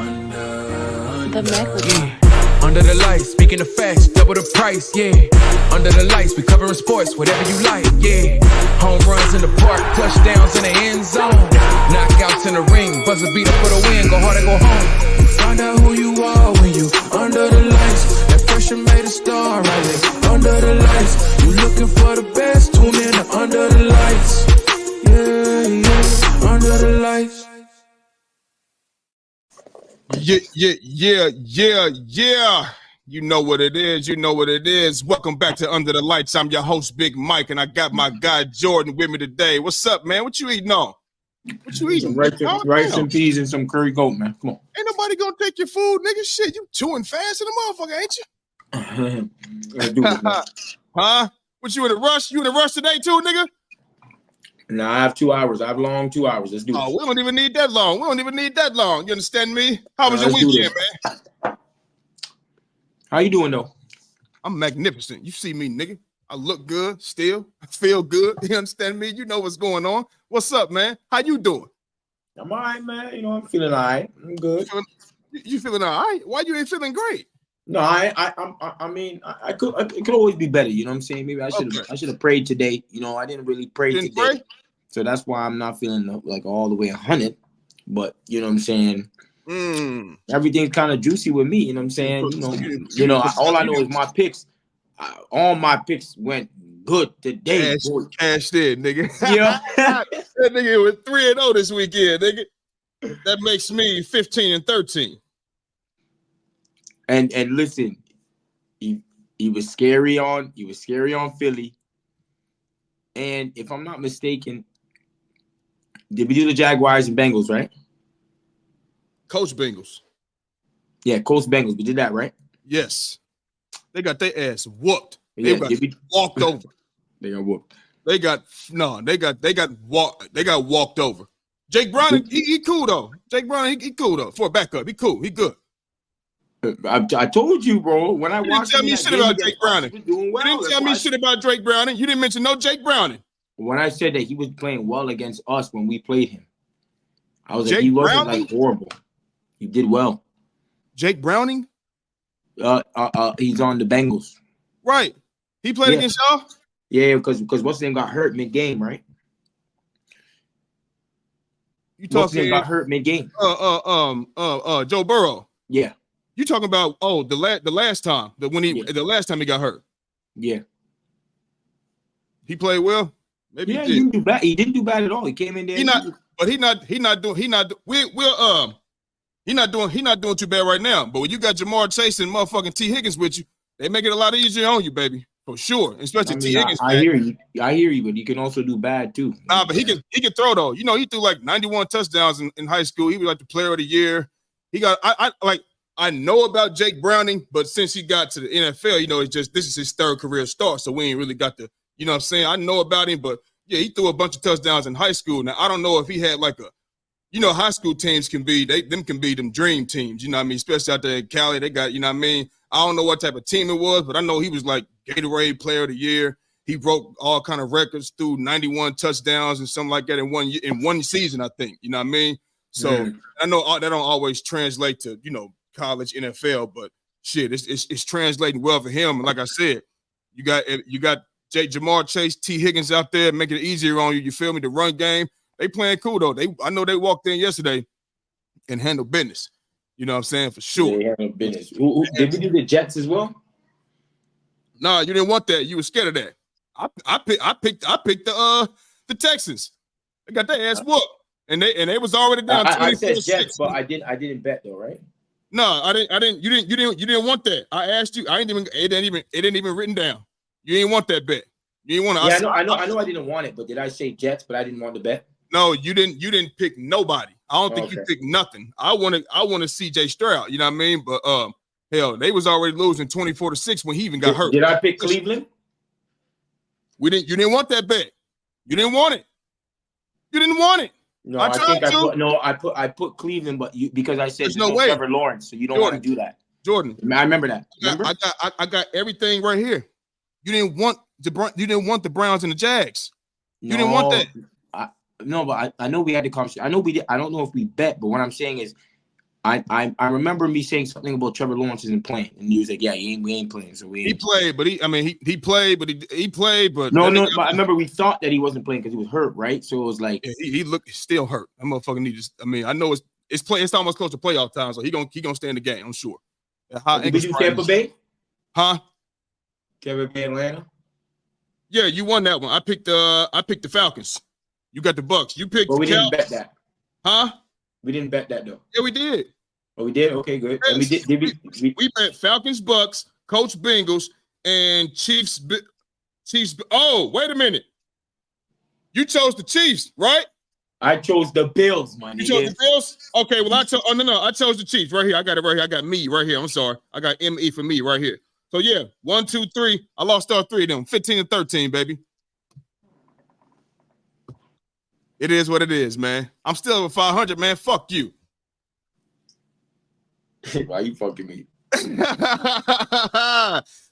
The microphone. Under the lights, speaking of facts, double the price, yeah. Under the lights, we covering sports, whatever you like, yeah. Home runs in the park, touchdowns in the end zone. Knockouts in the ring, buzzer beater for the win, go hard or go home. Find out who you are when you under the lights. That pressure made a star right there. Under the lights, you looking for the best, tune in to Under the Lights. Yeah, yeah, Under the Lights. Yeah. You know what it is. Welcome back to Under the Lights. I'm your host, Big Mike, and I got my guy Jordan with me today. What's up, man? What you eating on? What you eating? Some rice and peas and some curry goat, man. Come on. Ain't nobody gonna take your food, nigga. Shit, you chewing fast in the motherfucker, ain't you? I do it, man. Huh? What, you in a rush? You in a rush today too, nigga? No, I have 2 hours. I have long 2 hours. Let's do Oh, this. we don't even need that long. You understand me? How was your weekend, man? How you doing, though? I'm magnificent. You see me, nigga. I look good still. I feel good. You understand me? You know what's going on. What's up, man? How you doing? I'm all right, man. You know, I'm feeling all right. I'm good. You feeling all right? Why you ain't feeling great? No, I mean, it could always be better. You know what I'm saying? Maybe I should have prayed today. You know, I didn't really pray today. Pray? So that's why I'm not feeling like all the way 100. But you know what I'm saying? Everything's kind of juicy with me. You know what I'm saying? All I know is my picks. All my picks went good today. Cashed in, nigga. Yeah. That nigga was 3-0 this weekend, nigga. That makes me 15-13. And listen, he was scary on Philly. And if I'm not mistaken, did we do the Jaguars and Bengals, right? Coach Bengals. Yeah, Coach Bengals. We did that, right? Yes. They got their ass whooped. Yeah, They got walked over. They got whooped. They got walked over. Jake Browning, he cool though. Jake Browning, he cool though. For a backup, he cool. He good. I told you, bro. When I watched him, you didn't tell me shit about Jake Browning. Doing well. You didn't tell me shit about Drake Browning. You didn't mention no Jake Browning. When I said that he was playing well against us when we played him, I was Jake like, he wasn't Browning? like horrible. He did well. Jake Browning? He's on the Bengals. Right. He played against y'all? Yeah, because what's his name got hurt mid-game, right? You talking got hurt mid-game? Joe Burrow. Yeah. You talking about the last time the last time he got hurt? Yeah. He played well. Maybe he didn't do bad. He didn't do bad at all. He came in there. He's not doing too bad right now. But when you got Jamar Chase and motherfucking T Higgins with you, they make it a lot easier on you, baby, for sure. Especially T Higgins. I hear you, but you can also do bad too. Nah, but he can throw though. You know, he threw like 91 touchdowns in high school. He was like the player of the year. He got I know about Jake Browning, but since he got to the NFL, you know, this is his third career start, so we ain't really got the, you know what I'm saying? I know about him, but yeah, he threw a bunch of touchdowns in high school. Now, I don't know if he had like high school teams can be them dream teams, you know what I mean? Especially out there in Cali, they got, you know what I mean? I don't know what type of team it was, but I know he was like Gatorade player of the year. He broke all kind of records through 91 touchdowns and something like that in one season, I think, you know what I mean? So I know that don't always translate to, you know, college NFL, but shit, it's translating well for him. And like I said, you got Jamar Chase, T Higgins out there making it easier on you. You feel me? The run game, they playing cool though. I know they walked in yesterday and handled business. You know what I'm saying? For sure. They handled business. Did we do the Jets as well? Nah, you didn't want that. You were scared of that. I picked the Texans. They got their ass whooped, and they was already down. I said Jets, but I didn't bet though, right? No, I didn't. You didn't want that. I asked you. It didn't even written down. You didn't want that bet. You didn't want to. Yeah, I know. I didn't want it, but did I say Jets? But I didn't want the bet. No, you didn't. You didn't pick nobody. I don't think you picked nothing. I want to CJ Stroud. You know what I mean? But hell, they was already losing 24-6 when he even got hurt. Did I pick Cleveland? You didn't want that bet. You didn't want it. You didn't want it. No, I put Cleveland, but because I said there's no way. Trevor Lawrence, so you don't want to do that. Jordan, I remember that. Remember? I got everything right here. You didn't want the Browns and the Jags. You didn't want that. But I know we had the conversation. I know we did. I don't know if we bet, but what I'm saying is I remember me saying something about Trevor Lawrence isn't playing, and he was like, "Yeah, we ain't playing." So he played, but he played, but he played, but no. But I remember we thought that he wasn't playing because he was hurt, right? So it was like he looked still hurt. That motherfucker needs. I know it's almost close to playoff time, so he gonna stay in the game. I'm sure. Did you Tampa Bay? Huh? Tampa Bay, Atlanta. Yeah, you won that one. I picked the Falcons. You got the Bucks. You picked. But we didn't bet that. Huh? We didn't bet that though. Yeah, we did. Oh, we did. Okay, good. Yes. And we bet Falcons, Bucks, Coach Bengals, and Chiefs. Chiefs. Oh, wait a minute. You chose the Chiefs, right? I chose the Bills, man. You chose the Bills? Okay, well, I chose the Chiefs right here. I got it right here. I got me right here. I'm sorry. I got ME for me right here. So yeah, 1, 2, 3. I lost all 3 of them. 15 and 13, baby. It is what it is, man. I'm still over 500, man. Fuck you. Why you fucking me?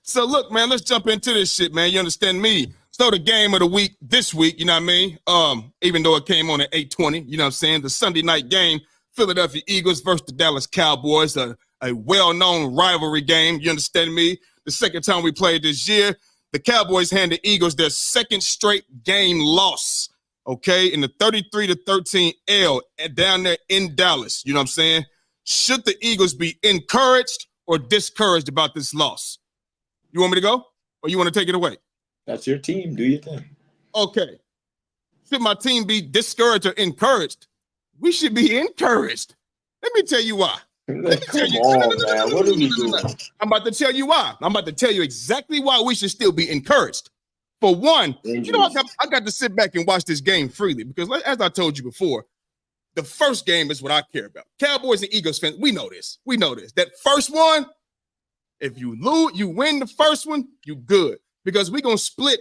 So look, man, let's jump into this shit, man. You understand me? So the game of the week this week, you know what I mean? Even though it came on at 8:20, you know what I'm saying? The Sunday night game, Philadelphia Eagles versus the Dallas Cowboys, a well-known rivalry game. You understand me? The second time we played this year, the Cowboys handed the Eagles their second straight game loss. Okay, in the 33-13 L down there in Dallas. You know what I'm saying? Should the Eagles be encouraged or discouraged about this loss? You want me to go or you want to take it away? That's your team. Do your thing. Okay. Should my team be discouraged or encouraged? We should be encouraged. Let me tell you why. Come on, man. What are we doing? I'm about to tell you why. I'm about to tell you exactly why we should still be encouraged. For one, you know, I got to sit back and watch this game freely because, as I told you before, the first game is what I care about. Cowboys and Eagles fans, we know this. We know this. That first one, if you lose, you win the first one, you good. Because we're going to split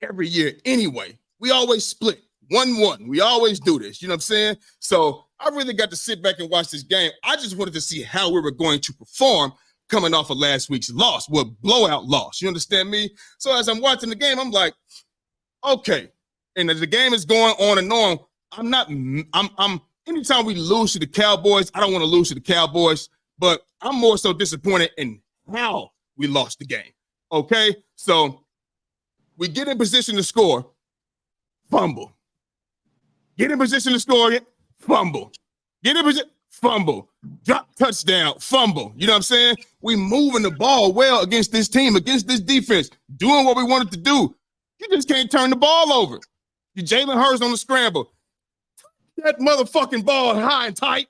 every year anyway. We always split 1-1. We always do this. You know what I'm saying? So I really got to sit back and watch this game. I just wanted to see how we were going to perform coming off of last week's loss. Well, blowout loss. You understand me? So as I'm watching the game, I'm like, okay. And as the game is going on and on, I'm anytime we lose to the Cowboys, I don't want to lose to the Cowboys, but I'm more so disappointed in how we lost the game. Okay? So we get in position to score, fumble. Get in position to score again, fumble. Get in position, fumble. Drop touchdown, fumble. You know what I'm saying? We moving the ball well against this team, against this defense, doing what we wanted to do. You just can't turn the ball over. You Jalen Hurts on the scramble. That motherfucking ball high and tight.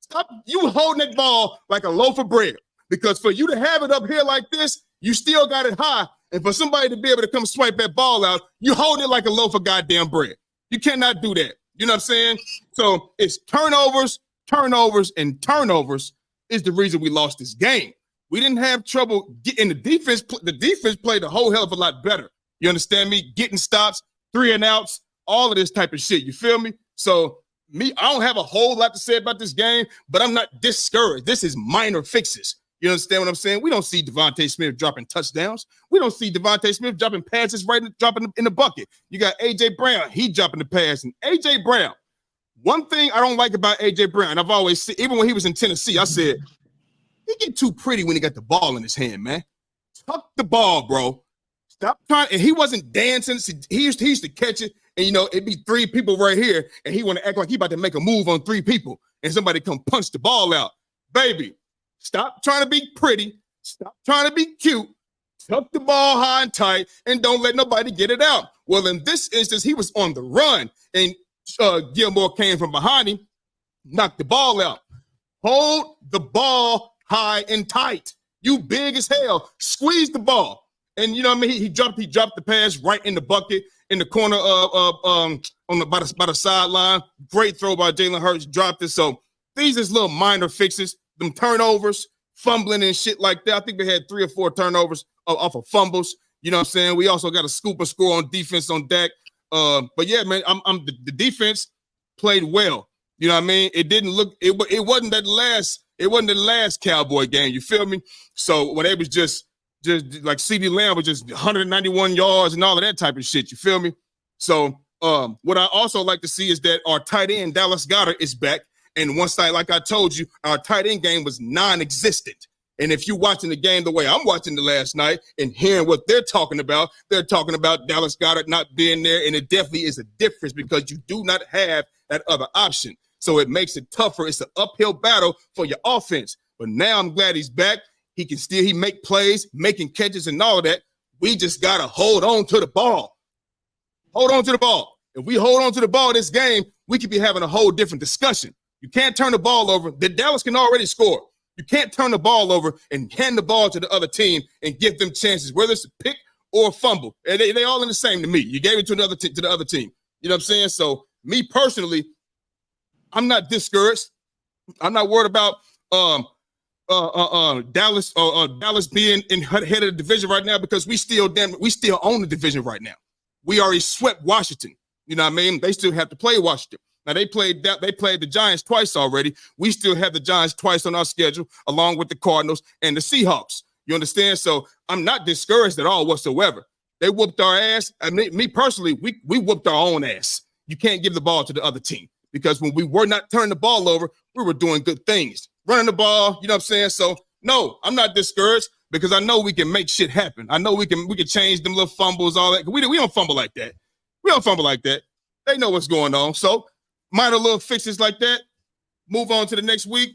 Stop you holding that ball like a loaf of bread. Because for you to have it up here like this, you still got it high. And for somebody to be able to come swipe that ball out, you hold it like a loaf of goddamn bread. You cannot do that. You know what I'm saying? So it's turnovers, and turnovers is the reason we lost this game. We didn't have trouble getting the defense. The defense played a whole hell of a lot better. You understand me? Getting stops, 3 and outs, all of this type of shit. You feel me? So I don't have a whole lot to say about this game, but I'm not discouraged. This is minor fixes. You understand what I'm saying? We don't see Devontae Smith dropping touchdowns. We don't see Devontae Smith dropping passes dropping in the bucket. You got A.J. Brown. He dropping the pass. And A.J. Brown, one thing I don't like about A.J. Brown, and I've always said, even when he was in Tennessee, I said, he get too pretty when he got the ball in his hand, man. Tuck the ball, bro. Stop trying. And he wasn't dancing. He used to catch it, and, you know, it'd be 3 people right here, and he want to act like he about to make a move on 3 people, and somebody come punch the ball out. Baby, stop trying to be pretty. Stop trying to be cute. Tuck the ball high and tight, and don't let nobody get it out. Well, in this instance, he was on the run, and Gilmore came from behind him, knocked the ball out. Hold the ball high and tight. You big as hell. Squeeze the ball. And you know what I mean? He dropped the pass right in the bucket in the corner by the sideline. Great throw by Jalen Hurts. Dropped it. So these is little minor fixes. Them turnovers, fumbling and shit like that. I think they had 3 or 4 turnovers off of fumbles. You know what I'm saying? We also got a scoop and score on defense on Dak. But yeah, man, the defense played well. You know what I mean? It didn't look. It wasn't that last. It wasn't the last Cowboy game. You feel me? So when they was just like CeeDee Lamb was just 191 yards and all of that type of shit. You feel me? So what I also like to see is that our tight end Dallas Goedert is back, And once like I told you, our tight end game was non-existent. And if you're watching the game the way I'm watching it last night and hearing what they're talking about Dallas Goedert not being there. And it definitely is a difference because you do not have that other option. So it makes it tougher. It's an uphill battle for your offense. But now I'm glad he's back. He make plays, making catches and all of that. We just got to hold on to the ball. Hold on to the ball. If we hold on to the ball this game, we could be having a whole different discussion. You can't turn the ball over. The Dallas can already score. You can't turn the ball over and hand the ball to the other team and give them chances, whether it's a pick or a fumble. And they all in the same to me. You gave it to the other team. You know what I'm saying? So me personally, I'm not discouraged. I'm not worried about Dallas being in head of the division right now because we still own the division right now. We already swept Washington. You know what I mean? They still have to play Washington. Now they played the Giants twice already. We still have the Giants twice on our schedule, along with the Cardinals and the Seahawks. You understand? So I'm not discouraged at all whatsoever. They whooped our ass. I mean, me personally, we whooped our own ass. You can't give the ball to the other team because when we were not turning the ball over, we were doing good things, running the ball. You know what I'm saying? So no, I'm not discouraged because I know we can make shit happen. I know we can change them little fumbles, all that. We don't fumble like that. We don't fumble like that. They know what's going on. So minor little fixes like that. Move on to the next week,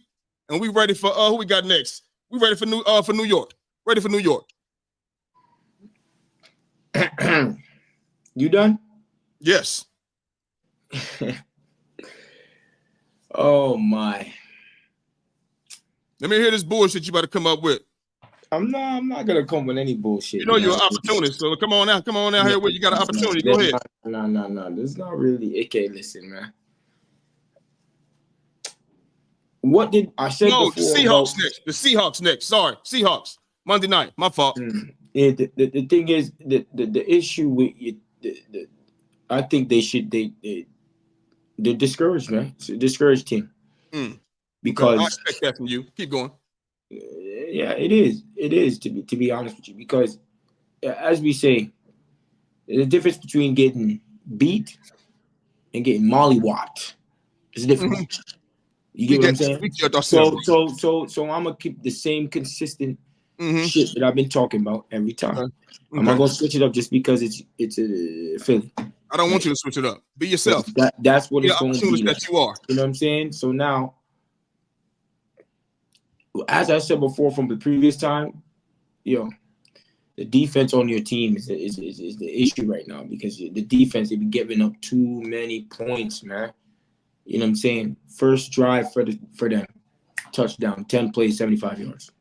and we ready for who we got next. We ready for New York. Ready for New York. You done? Yes. Oh my. Let me hear this bullshit you about to come up with. I'm not gonna come with any bullshit. You know you're an opportunist, so come on out here where you got an opportunity. Go ahead. No. This not really. Okay, listen, man. What did I say before? The Seahawks next. The Seahawks next. Sorry, Seahawks. Monday night. My fault. Yeah, the thing is the issue with it, I think they're discouraged, man. It's a discouraged team. Because I expect that from you. Keep going. Yeah, it is. It is to be honest with you, because as we say, the difference between getting beat and getting mollywopped is different. You get what I'm saying? So I'm gonna keep the same consistent shit that I've been talking about every time. Okay. I'm not gonna switch it up just because it's a Philly. I don't want you to switch it up. Be yourself. That's what it's going to be. That you are. You know what I'm saying? So now, as I said before from the previous time, the defense on your team is the issue right now, because the defense, they've been giving up too many points, man. You know what I'm saying? First drive for them, touchdown, 10 plays, 75 yards.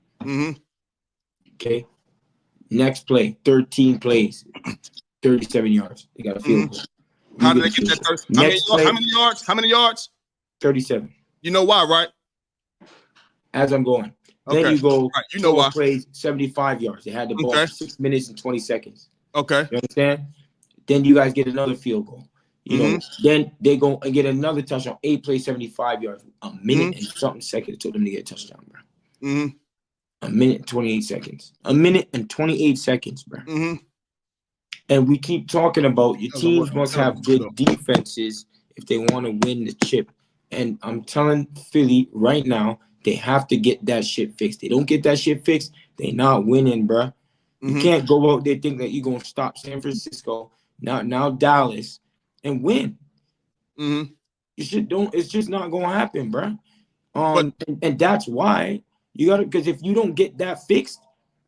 Okay. Next play, 13 plays, 37 yards. They got a field goal. How did they get that? How many yards? 37. You know why, right? As I'm going. Okay. Then you go, right. You know why. Plays, 75 yards. They had the ball for 6 minutes and 20 seconds. Okay. You understand? Then you guys get another field goal. You know, then they go and get another touchdown, 8 plays, 75 yards. A minute and something seconds took them to get a touchdown, bro. A minute and 28 seconds. A minute and 28 seconds, bro. And we keep talking about your teams must have good defenses if they want to win the chip. And I'm telling Philly right now, they have to get that shit fixed. They don't get that shit fixed, they not winning, bro. You can't go out there think that you're going to stop San Francisco, now Dallas, and win. You it's just not going to happen, bro. And that's why you got to, because if you don't get that fixed,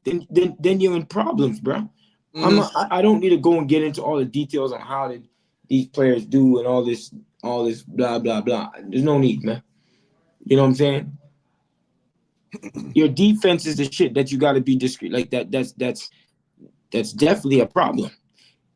then you're in problems, bro. I don't need to go and get into all the details on how these players do and all this blah blah blah. There's no need, man. You know what I'm saying? Your defense is the shit that you got to be discreet. Like that's definitely a problem,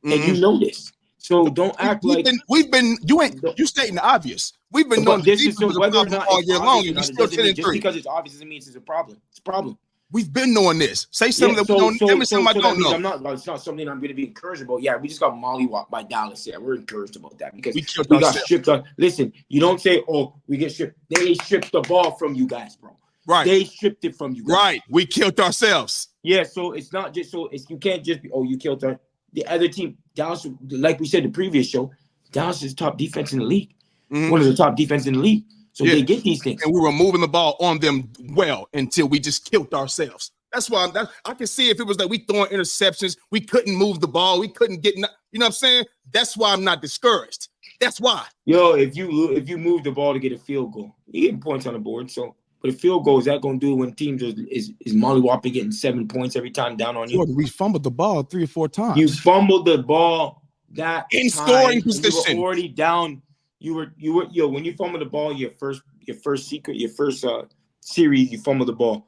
and you know this. So don't act like you stating the obvious. We've been knowing this is whether or not all year long, and we still 10-3. Just because it's obvious doesn't mean it's a problem. It's a problem. We've been knowing this. Say something that we don't. Tell me something I don't know. It's not something I'm going to be encouraged about. Yeah, we just got mollywopped by Dallas. Yeah, we're encouraged about that because we got stripped. Listen, you don't say, "Oh, we get stripped." They stripped the ball from you guys, bro. Right. They stripped it from you guys. Right. We killed ourselves. Yeah. So it's not just you can't just be, you killed the other team. Dallas, like we said the previous show, Dallas is top defense in the league. One of the top defense in the league. So they get these things. And we were moving the ball on them well until we just killed ourselves. That's why I can see if it was like we throwing interceptions, we couldn't move the ball, we couldn't get, you know what I'm saying? That's why I'm not discouraged. That's why. Yo, if you move the ball to get a field goal, you getting points on the board. So, but a field goal, is that going to do when teams is mollywhopping getting 7 points every time down on you? We fumbled the ball 3 or 4 times. You fumbled the ball that in scoring position. You were already down. You were when you fumbled the ball, your first series, you fumbled the ball.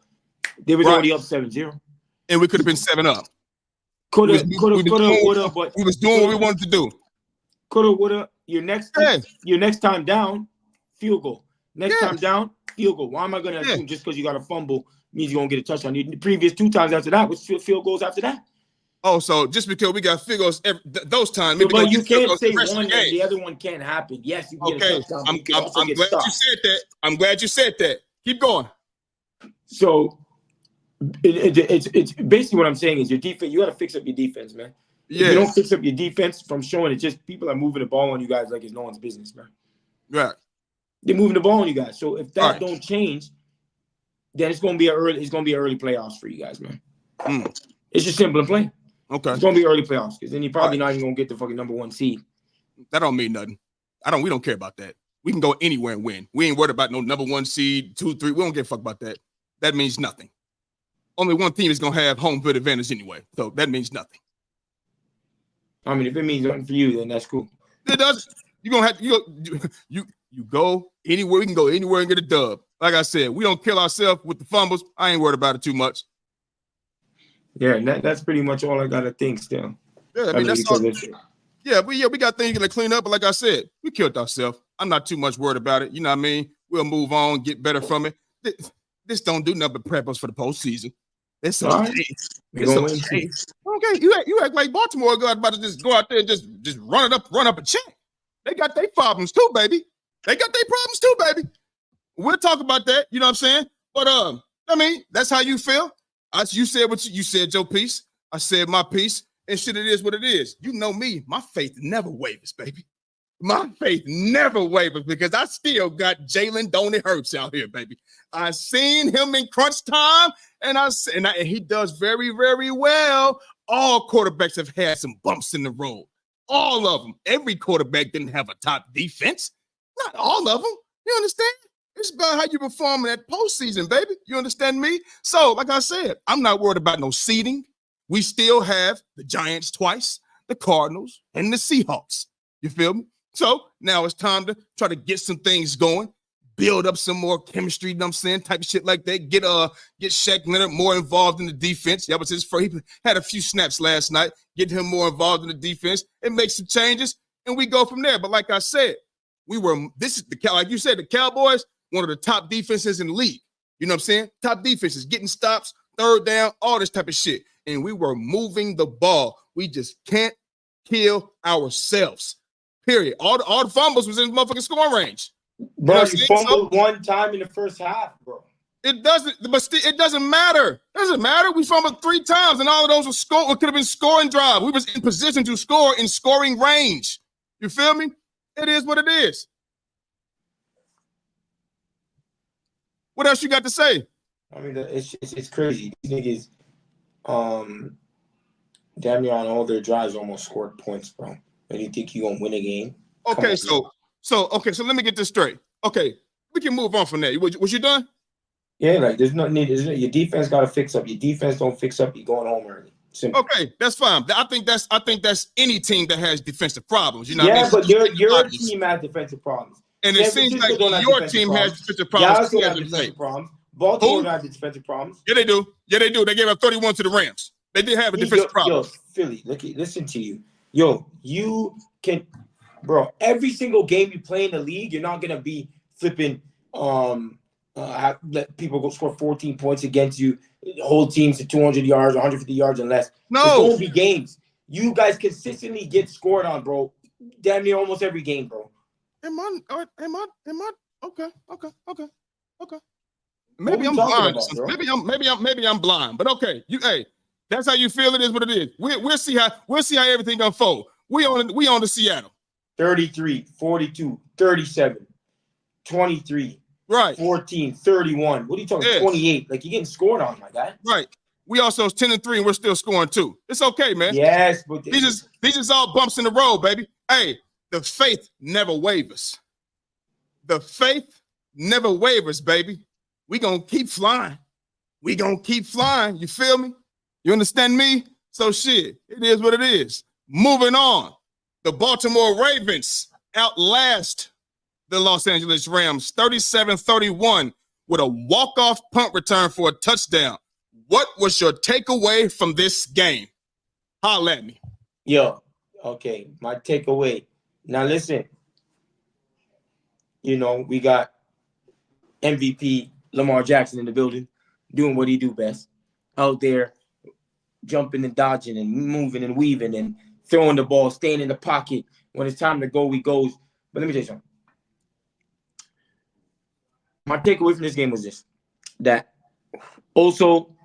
They was already up 7-0. And we could have been 7 up. Coulda, woulda, but we was doing what we wanted to do. Coulda, woulda. Your next time down, field goal. Next time down, field goal. Why am I gonna assume just because you got a fumble means you're gonna get a touchdown? The previous 2 times after that was field goals after that. Oh, so just because we got field goals those times, maybe but you can't say one and the other one can't happen. Yes, you get a touchdown. I'm glad you said that. I'm glad you said that. Keep going. So it's basically what I'm saying is your defense. You got to fix up your defense, man. If you don't fix up your defense from showing it, just people are moving the ball on you guys like it's no one's business, man. Right. They're moving the ball on you guys. So if that don't change, then it's gonna be an early playoffs for you guys, man. It's just simple and plain. Okay. It's gonna be early playoffs because then you're probably not even gonna get the fucking number 1 seed. That don't mean nothing. We don't care about that. We can go anywhere and win. We ain't worried about no number 1 seed, 2, 3. We don't give a fuck about that. That means nothing. Only one team is gonna have home field advantage anyway. So that means nothing. I mean, if it means nothing for you, then that's cool. It does. You're gonna have you go anywhere. We can go anywhere and get a dub. Like I said, we don't kill ourselves with the fumbles. I ain't worried about it too much. Yeah, and that's pretty much all I gotta think still. Yeah, I mean that's all. Yeah, we got things to clean up, but like I said, we killed ourselves. I'm not too much worried about it. You know what I mean? We'll move on, get better from it. This don't do nothing but prep us for the postseason. It's okay. It's okay. Okay, you act like Baltimore about to just go out there and just run up a check. They got their problems too, baby. We'll talk about that. You know what I'm saying? But I mean, that's how you feel. You said what you said, your piece. I said my piece, and shit, it is what it is. You know me, my faith never wavers, baby. My faith never wavers because I still got Jalen Doney Hurts out here, baby. I seen him in crunch time, and he does very, very well. All quarterbacks have had some bumps in the road. All of them. Every quarterback didn't have a top defense. Not all of them. You understand? It's about how you perform in that postseason, baby. You understand me? So, like I said, I'm not worried about no seeding. We still have the Giants twice, the Cardinals, and the Seahawks. You feel me? So now it's time to try to get some things going, build up some more chemistry, you know what I'm saying, type of shit like that. Get Shaq Leonard more involved in the defense. That was his first. He had a few snaps last night. Get him more involved in the defense and make some changes, and we go from there. But like I said, like you said, the Cowboys, one of the top defenses in the league. You know what I'm saying? Top defenses, getting stops, third down, all this type of shit. And we were moving the ball. We just can't kill ourselves. Period. All the fumbles was in the motherfucking scoring range. Bro, you fumbled one time in the first half, bro. It doesn't matter. It doesn't matter. We fumbled 3 times, and all of those were could have been scoring drive. We was in position to score in scoring range. You feel me? It is what it is. What else you got to say? I mean, it's crazy. These niggas, damn near on all their drives almost scored points, bro. And you think you gonna win a game? Okay, so let me get this straight. Okay, we can move on from that. Was you done? Yeah, like there's no need. Your defense got to fix up. Your defense don't fix up, you're going home early. Simple. Okay, that's fine. I think that's any team that has defensive problems. You know, yeah, what I mean? But your team has defensive problems, and it seems like your team has defensive problems. Dallas have defensive problems. Baltimore has defensive problems. Yeah, they do. They gave up 31 to the Rams. They did have a defensive problem. Yo, Philly, listen to you. Yo, you can, bro. Every single game you play in the league, you're not gonna be flipping. Let people go score 14 points against you, hold teams to 200 yards, 150 yards and less. No, there's going to be games. You guys consistently get scored on, bro. Damn near almost every game, bro. Am I? Okay. Maybe I'm blind. Maybe I'm blind. But okay, that's how you feel. It is what it is. We'll see how everything unfolds. We on to Seattle. 33, 42, 37, 23, right, 14, 31. What are you talking? yeah, 28. Like you're getting scored on, my guy. right. We also 10-3 and we're still scoring too. It's okay, man. Yes, but these is all bumps in the road, baby. Hey, the faith never wavers. The faith never wavers, baby. We gonna keep flying. We gonna keep flying. You feel me? You understand me? So shit, it is what it is. Moving on. The Baltimore Ravens outlast the Los Angeles Rams 37-31 with a walk-off punt return for a touchdown. What was your takeaway from this game? Holla at me. Yo, okay, my takeaway. Now listen, you know, we got MVP Lamar Jackson in the building, doing what he do best, out there jumping and dodging and moving and weaving and throwing the ball, staying in the pocket. When it's time to go, he goes. But let me tell you something. My takeaway from this game was this: that also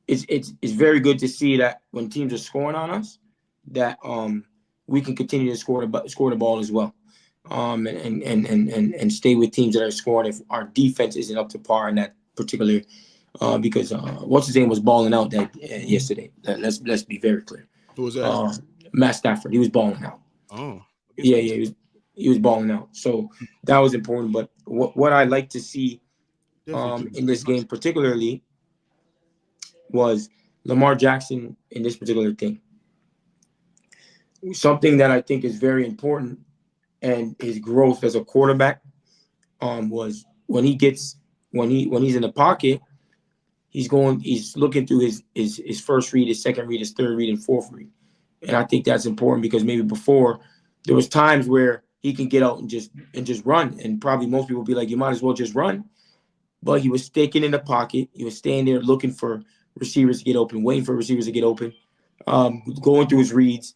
it's very good to see that when teams are scoring on us, that we can continue to score the ball as well, and stay with teams that are scoring if our defense isn't up to par in that particular. Because what's his name was balling out that yesterday. Let's be very clear. Who was that? Matt Stafford. He was balling out. Oh, yeah, he was balling out. So that was important. But what I like to see in this game particularly was Lamar Jackson in this particular thing. Something that I think is very important and his growth as a quarterback was when he's in the pocket, he's looking through his first read, his second read, his third read, and fourth read. And I think that's important because maybe before there was times where he can get out and just run. And probably most people would be like, you might as well just run. But he was sticking in the pocket. He was staying there looking for receivers to get open, waiting for receivers to get open, going through his reads.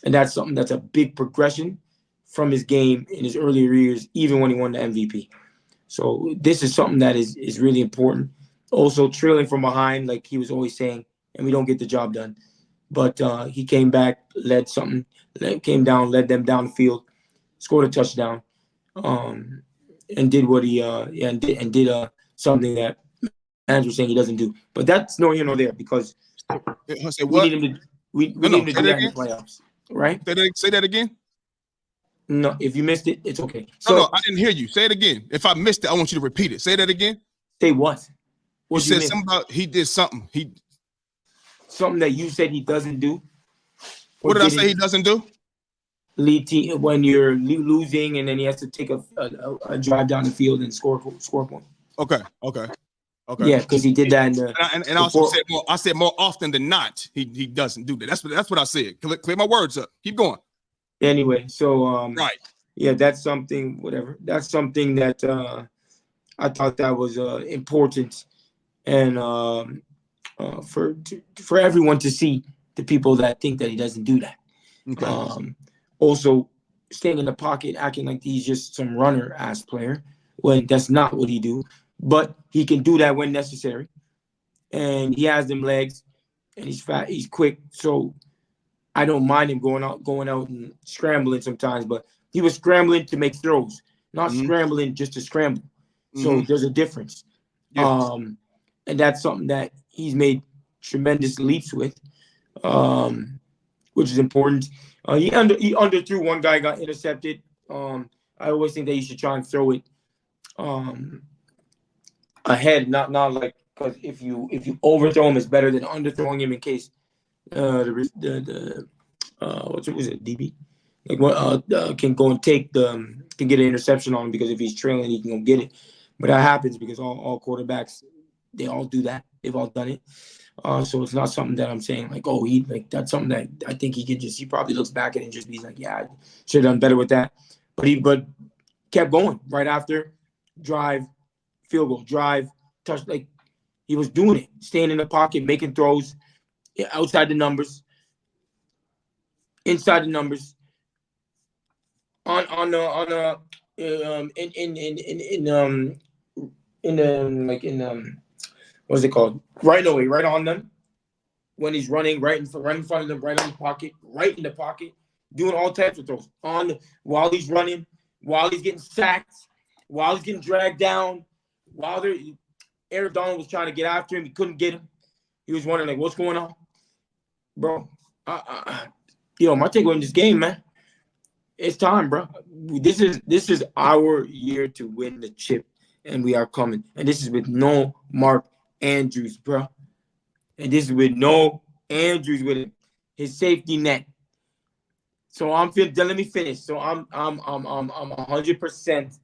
And that's something that's a big progression from his game in his earlier years, even when he won the MVP. So this is something that is really important. Also trailing from behind, like he was always saying, and we don't get the job done. But he came back, came down, led them down the field, scored a touchdown, and did what he did something that Andrew was saying he doesn't do. But that's no here nor there because we need him to need him to do that in the playoffs, right? Say that again. No, if you missed it, it's okay. No, I didn't hear you. Say it again. If I missed it, I want you to repeat it. Say that again. Say what? You said something about he did something. Something that you said he doesn't do. What did I say he doesn't do? Lead team when you're losing, and then he has to take a drive down the field and score a point. Okay. Yeah, because he did that. And I also said more often than not he doesn't do that. That's what I said. Clear my words up. Keep going. Anyway, so right. Yeah, that's something. Whatever. That's something that I thought that was important, and for everyone to see the people that think that he doesn't do that. Okay. Also, staying in the pocket, acting like he's just some runner-ass player when that's not what he do. But he can do that when necessary. And he has them legs, and he's fat, he's quick. So I don't mind him going out and scrambling sometimes. But he was scrambling to make throws, not scrambling just to scramble. So there's a difference. Yeah. And that's something that he's made tremendous leaps with, which is important. He underthrew one guy, got intercepted. I always think that you should try and throw it ahead, not like, because if you overthrow him, it's better than underthrowing him in case what was it, DB? Like what can go and can get an interception on him, because if he's trailing, he can go get it. But that happens because all quarterbacks, they all do that. They've all done it. So it's not something that I'm saying like, oh, that's something that I think he probably looks back at it and just be like, yeah, I should have done better with that. But kept going right after, drive, field goal, drive, touch. Like he was doing it, staying in the pocket, making throws, outside the numbers, inside the numbers, what's it called? Right away, right on them. When he's running, right in front of them, right on the pocket, right in the pocket, doing all types of throws while he's running, while he's getting sacked, while he's getting dragged down, while Aaron Donald was trying to get after him, he couldn't get him. He was wondering, like, what's going on? Bro, my takeaway in this game, man, it's time, bro. This is our year to win the chip, and we are coming. And this is with no Mark Andrews, bro. And this is with no Andrews with it, his safety net. So I'm feeling. Let me finish. So I'm 100%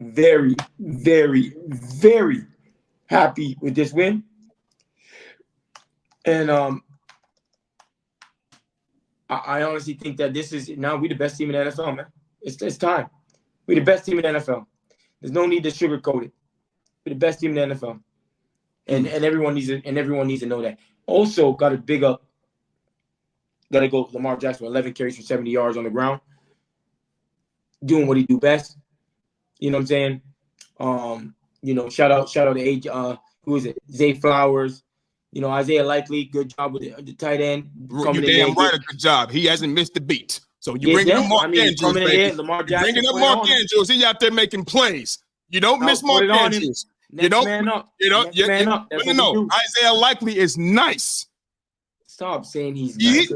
very, very, very happy with this win. And I honestly think that this is now we the best team in the NFL, man. It's time. We the best team in the NFL. There's no need to sugarcoat it. We're the best team in the NFL. And everyone needs to know that. Also, got to big up. Got to go Lamar Jackson, 11 carries for 70 yards on the ground, doing what he do best. You know what I'm saying? Shout out to who is it? Zay Flowers. Isaiah Likely, good job with the tight end. You damn right, a good job. He hasn't missed the beat. So you bringing up Mark Andrews, baby. Lamar Jackson, bringing up Mark Andrews. He out there making plays. You don't miss Mark Andrews. Next man up. No. Isaiah Likely is nice. Stop saying he's nice.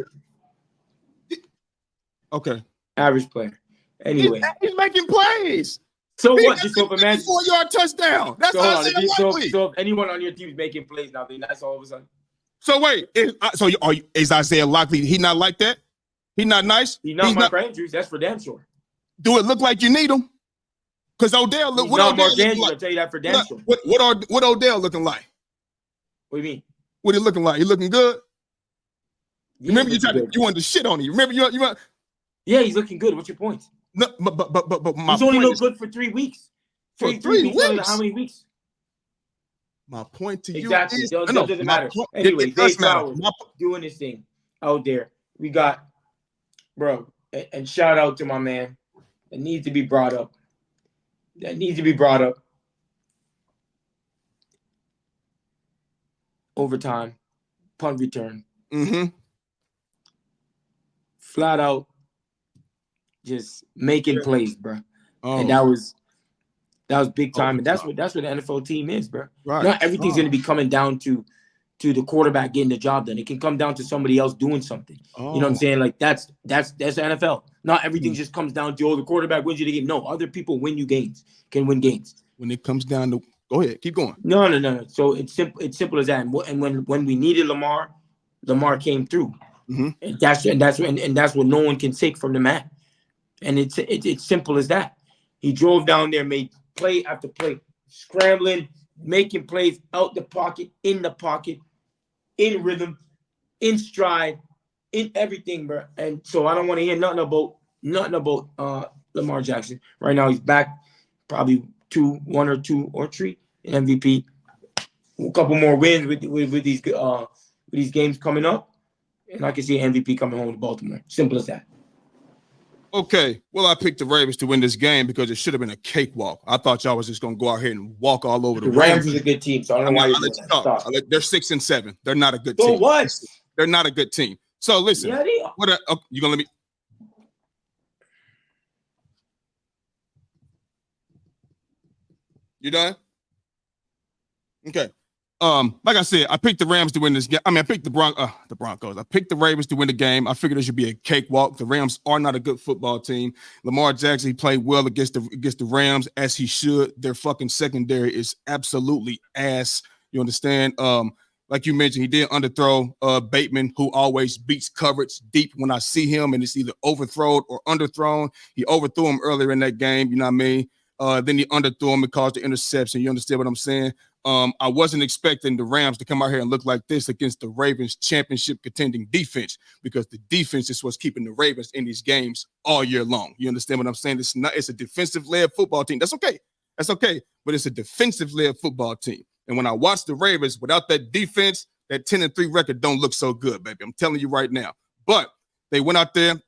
Okay. Average player. Anyway. He's making plays. So what? Just so if a man 4-yard touchdown. That's Isaiah Likely. So if anyone on your team is making plays now, then that's all of a sudden. So wait, is Isaiah Likely? He not like that? He not nice? He's not Mark Andrews. That's for damn sure. Do it look like you need him? Because Odell look. What Odell looking like? I'll tell you that for damn sure. What Odell looking like? What do you mean? What he looking like? He looking good? Yeah, remember you wanted to shit on him. Remember you want? Yeah, he's looking good. What's your point? No, but my he's only no good for 3 weeks. For 3 weeks? How many weeks? My point to you exactly. is it doesn't matter. Anyway, Zay Flowers doing his thing out there. We got, bro, and shout out to my man. That needs to be brought up. Overtime, punt return. Mm-hmm. Flat out, just making plays, bro. Oh. And that was big time. And that's what the NFL team is, bro. Right. Not everything's going to be coming down to the quarterback getting the job done. It can come down to somebody else doing something. You know what I'm saying? Like that's the NFL. Not everything just comes down to the quarterback wins you the game. No, other people win can win games. When it comes down to go ahead, keep going. No. So it's simple as that. And when we needed Lamar came through. Mm-hmm. And that's what no one can take from the man. And it's simple as that. He drove down there, made play after play, scrambling, making plays out the pocket, in rhythm, in stride, in everything, bro. And so I don't want to hear nothing about Lamar Jackson. Right now he's back, probably 1 or 2 or 3 in MVP. A couple more wins with these games coming up. And I can see MVP coming home to Baltimore. Simple as that. Okay. Well, I picked the Ravens to win this game because it should have been a cakewalk. I thought y'all was just going to go out here and walk all over the Rams is a good team, so I don't know why you're doing that. They're 6-7. They're not a good team. So what? They're not a good team. So listen. Yeah, they are. You going to let me? You done? Okay. Like I said, I picked the Rams to win this game. I mean, I picked the Broncos. I picked the Ravens to win the game. I figured it should be a cakewalk. The Rams are not a good football team. Lamar Jackson, he played well against the Rams as he should. Their fucking secondary is absolutely ass. You understand? Like you mentioned, he did underthrow Bateman, who always beats coverage deep when I see him, and it's either overthrown or underthrown. He overthrew him earlier in that game. You know what I mean? Then he underthrew him and caused the interception. You understand what I'm saying? I wasn't expecting the Rams to come out here and look like this against the Ravens championship contending defense, because the defense is what's keeping the Ravens in these games all year long. You understand what I'm saying? It's a defensive-led football team. That's okay. But it's a defensive-led football team. And when I watch the Ravens without that defense, that 10-3 record don't look so good, baby. I'm telling you right now. But they went out there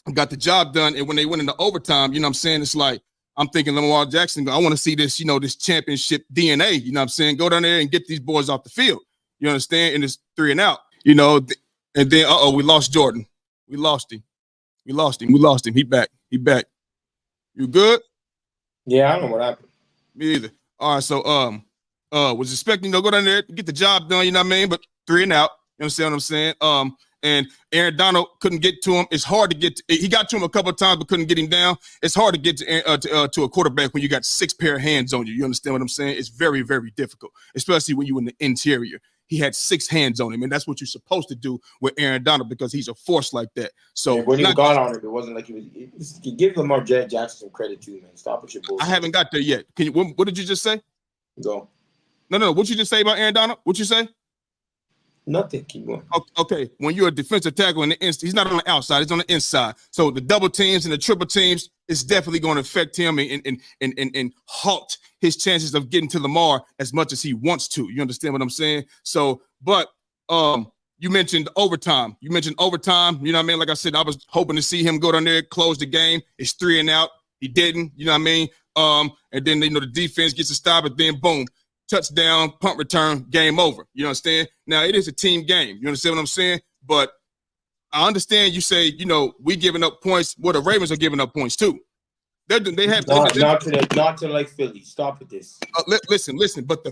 and got the job done. And when they went into overtime, you know what I'm saying? It's like, I'm thinking Lamar Jackson, I want to see this, this championship DNA, you know what I'm saying? Go down there and get these boys off the field. You understand? And it's 3 and out, and then, we lost Jordan. We lost him. He back. You good? Yeah, I don't know what happened. Me either. All right, so was expecting to go down there, get the job done, you know what I mean? But 3 and out, you understand what I'm saying? And Aaron Donald couldn't get to him. It's hard to get he got to him a couple of times, but couldn't get him down. It's hard to get to a quarterback when you got 6 pair of hands on you. You understand what I'm saying? It's very, very difficult, especially when you're in the interior. He had 6 hands on him, and that's what you're supposed to do with Aaron Donald because he's a force like that. So when he got on it wasn't like he was. Give Lamar Jackson some credit too, man. Stop with your bullshit. I haven't got there yet. Can you? What did you just say? Go. No. What you just say about Aaron Donald? What you say? Nothing. Keep going. Okay. When you're a defensive tackle in the inside, he's not on the outside. He's on the inside. So the double teams and the triple teams is definitely going to affect him and halt his chances of getting to Lamar as much as he wants to. You understand what I'm saying? So, but you mentioned overtime. You know what I mean? Like I said, I was hoping to see him go down there, close the game. It's 3 and out. He didn't. You know what I mean? And then the defense gets a stop, and then boom. Touchdown, punt return, game over. You understand? Now, it is a team game. You understand what I'm saying? But I understand you say, we giving up points. Well, the Ravens are giving up points too. They have not to like Philly. Stop with this. Listen. But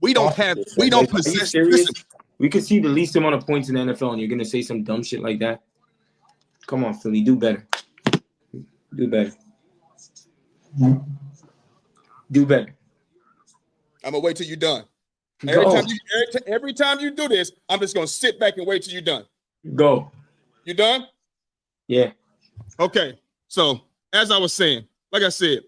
we don't possess. Listen. We could see the least amount of points in the NFL, and you're gonna say some dumb shit like that. Come on, Philly, do better. Do better. Do better. I'm gonna wait till you're done. Every time you do this, I'm just gonna sit back and wait till you're done. Go. You done? Yeah. Okay. So as I was saying, like I said,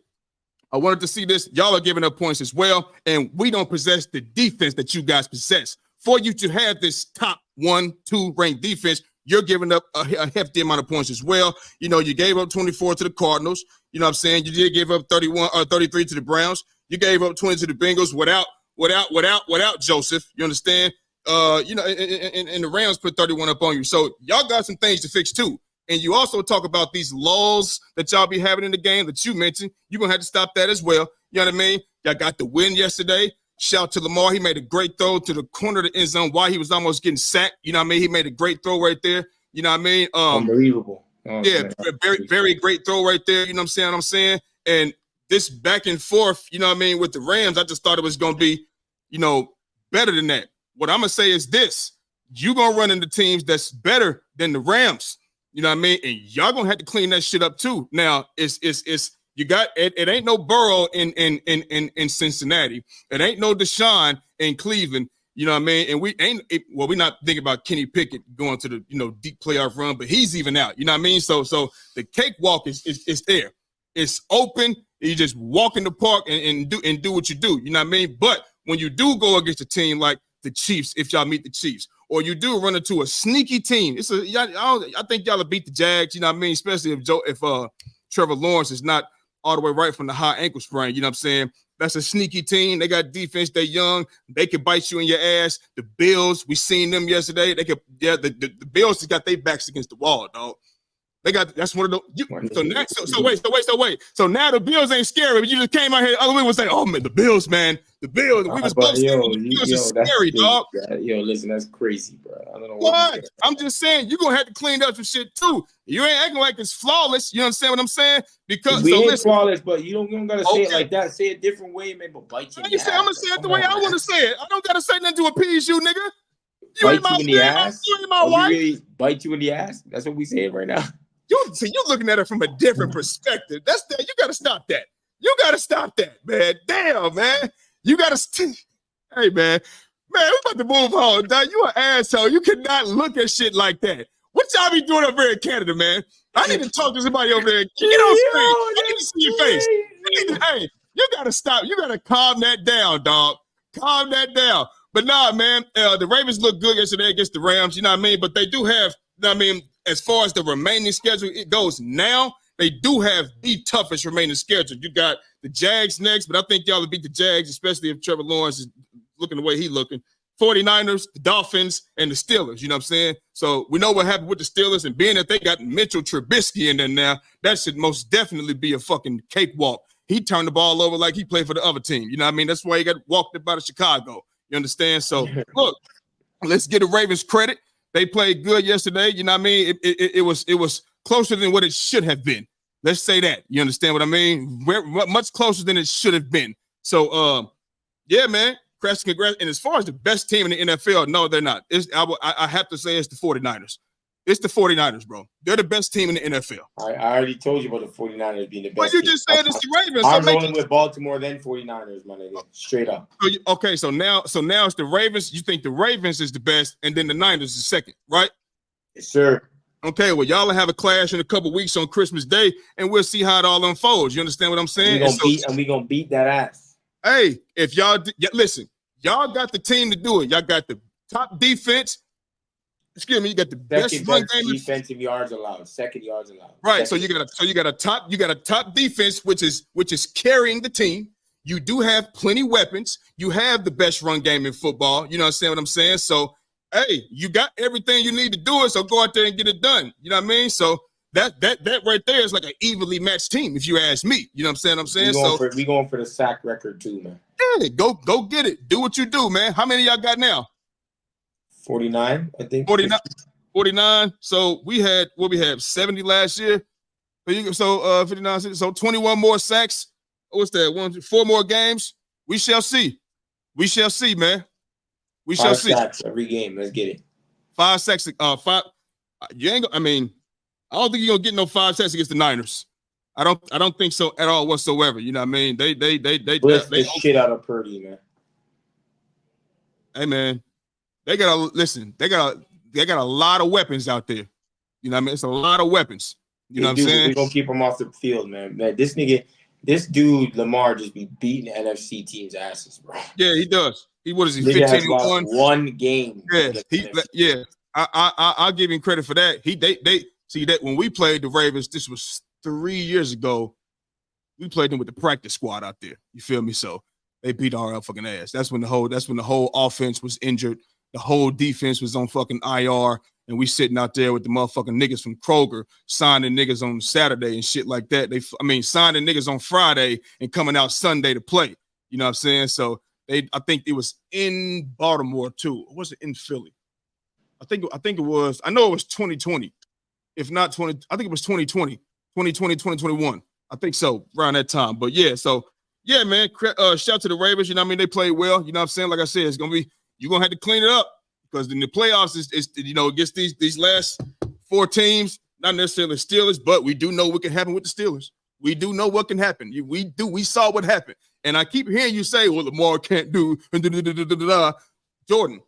I wanted to see this. Y'all are giving up points as well, and we don't possess the defense that you guys possess. For you to have this top 1-2 ranked defense, you're giving up a hefty amount of points as well. You gave up 24 to the Cardinals. You know what I'm saying? You did give up 31 or 33 to the Browns. You gave up 20 to the Bengals without Joseph. You understand? And the Rams put 31 up on you. So y'all got some things to fix too. And you also talk about these lulls that y'all be having in the game that you mentioned. You're going to have to stop that as well. You know what I mean? Y'all got the win yesterday. Shout to Lamar. He made a great throw to the corner of the end zone while he was almost getting sacked. You know what I mean? He made a great throw right there. You know what I mean? Unbelievable. Very, very great throw right there. You know what I'm saying? And this back and forth, you know what I mean, with the Rams, I just thought it was going to be, better than that. What I'm going to say is this. You're going to run into teams that's better than the Rams. You know what I mean? And y'all going to have to clean that shit up too. Now, you got it ain't no Burrow in Cincinnati. It ain't no Deshaun in Cleveland. You know what I mean? And we're not thinking about Kenny Pickett going to the deep playoff run, but he's even out. You know what I mean? So the cakewalk is there. It's open. You just walk in the park and do what you do. You know what I mean? But when you do go against a team like the Chiefs, if y'all meet the Chiefs, or you do run into a sneaky team, I think y'all will beat the Jags. You know what I mean? Especially if Trevor Lawrence is not all the way right from the high ankle sprain. You know what I'm saying? That's a sneaky team. They got defense. They're young. They can bite you in your ass. The Bills, we seen them yesterday. The Bills just got their backs against the wall, dog. That's one of the. Wait. So now the Bills ain't scary, but you just came out here the other week and say, "Oh man, the Bills, man, the Bills." We was both saying the Bills is scary, dog. Listen, that's crazy, bro. I don't know what. I'm just saying you're gonna have to clean up some shit too. You ain't acting like it's flawless. You understand what I'm saying? Because we ain't flawless, but you don't gotta say it like that. Say it a different way, man. But bite you. I'm gonna say it the way I want to say it. I don't gotta say nothing to appease you, nigga. You ain't my ass. You ain't my wife. Really bite you in the ass. That's what we saying right now. You're looking at it from a different perspective. You got to stop that. You got to stop that, man. Damn, man. You got to. Hey, man. Man, we about to move on, dog. You an asshole. You cannot look at shit like that. What y'all be doing up here in Canada, man? I need to talk to somebody over there. Get on screen. I need to see your face. Hey, you got to stop. You got to calm that down, dog. Calm that down. But nah, man, the Ravens look good yesterday against the Rams. You know what I mean? But they do have, as far as the remaining schedule it goes now, they do have the toughest remaining schedule. You got the Jags next, but I think y'all will beat the Jags, especially if Trevor Lawrence is looking the way he's looking. 49ers, the Dolphins, and the Steelers, you know what I'm saying? So we know what happened with the Steelers, and being that they got Mitchell Trubisky in there now, that should most definitely be a fucking cakewalk. He turned the ball over like he played for the other team. You know what I mean? That's why he got walked up out of Chicago. You understand? So, look, let's give the Ravens credit. They played good yesterday. You know what I mean? It was closer than what it should have been. Let's say that. You understand what I mean? Much closer than it should have been. So, yeah, man. Congrats. And as far as the best team in the NFL, no, they're not. I have to say it's the 49ers. It's the 49ers, bro. They're the best team in the NFL. I already told you about the 49ers being the best. But you just said it's the Ravens. I'm rolling with Baltimore then 49ers, my nigga. Straight up. So now it's the Ravens. You think the Ravens is the best, and then the Niners is second, right? Yes, sir. Okay, well, y'all will have a clash in a couple weeks on Christmas Day, and we'll see how it all unfolds. You understand what I'm saying? We're going to beat that ass. Hey, if y'all listen, y'all got the team to do it. Y'all got the top defense. Excuse me, you got the best run game. Defensive yards allowed, second yards allowed. Right. So you got a top defense, which is carrying the team. You do have plenty weapons. You have the best run game in football. You know what I'm saying? So, hey, you got everything you need to do it. So go out there and get it done. You know what I mean? So that right there is like an evenly matched team, if you ask me. You know what I'm saying? We going for the sack record too, man. Yeah, go get it. Do what you do, man. How many y'all got now? 49, I think. 49. So we had 70 last year. So 59. So 21 more sacks. What's that? 4 more games. We shall see. We shall see, man. We shall see. 5 sacks every game. Let's get it. 5 sacks. 5. You ain't. I don't think you're gonna get no 5 sacks against the Niners. I don't think so at all whatsoever. You know what I mean? They blitz the shit out of Purdy, man. Hey, man. They got a lot of weapons out there. You know what I mean? It's a lot of weapons. You know what I'm saying? We're going to keep them off the field, man. This dude, Lamar, just be beating NFC teams' asses, bro. Yeah, he does. What is he, 15-1? One game. Yeah. I'll give him credit for that. They see that when we played the Ravens, this was 3 years ago. We played them with the practice squad out there. You feel me? So they beat our fucking ass. That's when the whole offense was injured. The whole defense was on fucking IR, and we sitting out there with the motherfucking niggas from Kroger signing niggas on Saturday and shit like that. Signing niggas on Friday and coming out Sunday to play. You know what I'm saying? So I think it was in Baltimore too. Or was it in Philly? I think it was. I know it was 2020. If not 20, I think it was 2020, 2021. I think so, around that time. But yeah, so yeah, man. Shout to the Ravens. You know what I mean? They played well. You know what I'm saying? Like I said, it's gonna be. You're gonna have to clean it up because in the playoffs is against these last 4 teams, not necessarily Steelers, but we do know what can happen with the Steelers. We do know what can happen. We saw what happened. And I keep hearing you say, well, Lamar can't do. Jordan,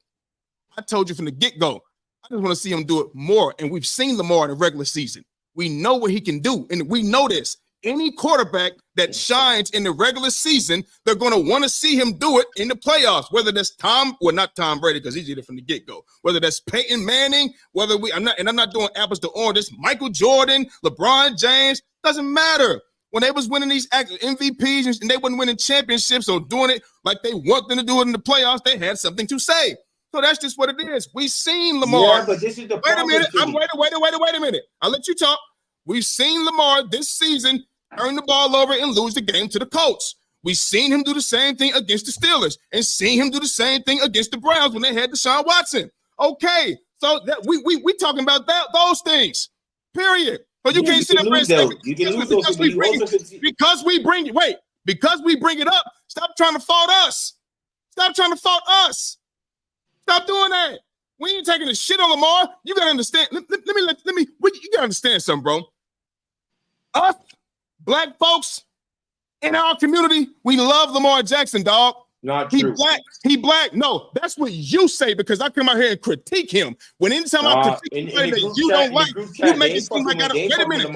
I told you from the get-go, I just want to see him do it more. And we've seen Lamar in the regular season. We know what he can do. And we know this. Any quarterback that shines in the regular season, they're going to want to see him do it in the playoffs, whether that's not Tom Brady, because he did it from the get-go, whether that's Peyton Manning, I'm not doing apples to oranges, Michael Jordan, LeBron James, doesn't matter. When they was winning these MVPs and they wasn't winning championships or doing it like they want them to do it in the playoffs, they had something to say. So that's just what it is. We've seen Lamar. Yeah, but this is the wait a minute. Wait a minute. I'll let you talk. We've seen Lamar this season turn the ball over and lose the game to the Colts. We've seen him do the same thing against the Steelers and seen him do the same thing against the Browns when they had Deshaun Watson. Okay, so that we talking about those things. Period. But you can't sit up and say because we bring it up. Stop trying to fault us. Stop doing that. We ain't taking the shit on Lamar. You gotta understand. You gotta understand something, bro. Us black folks in our community, we love Lamar Jackson, dog. Not true. He black. No, that's what you say because I come out here and critique him. When anytime I critique him that you don't like, you make it seem like wait a minute.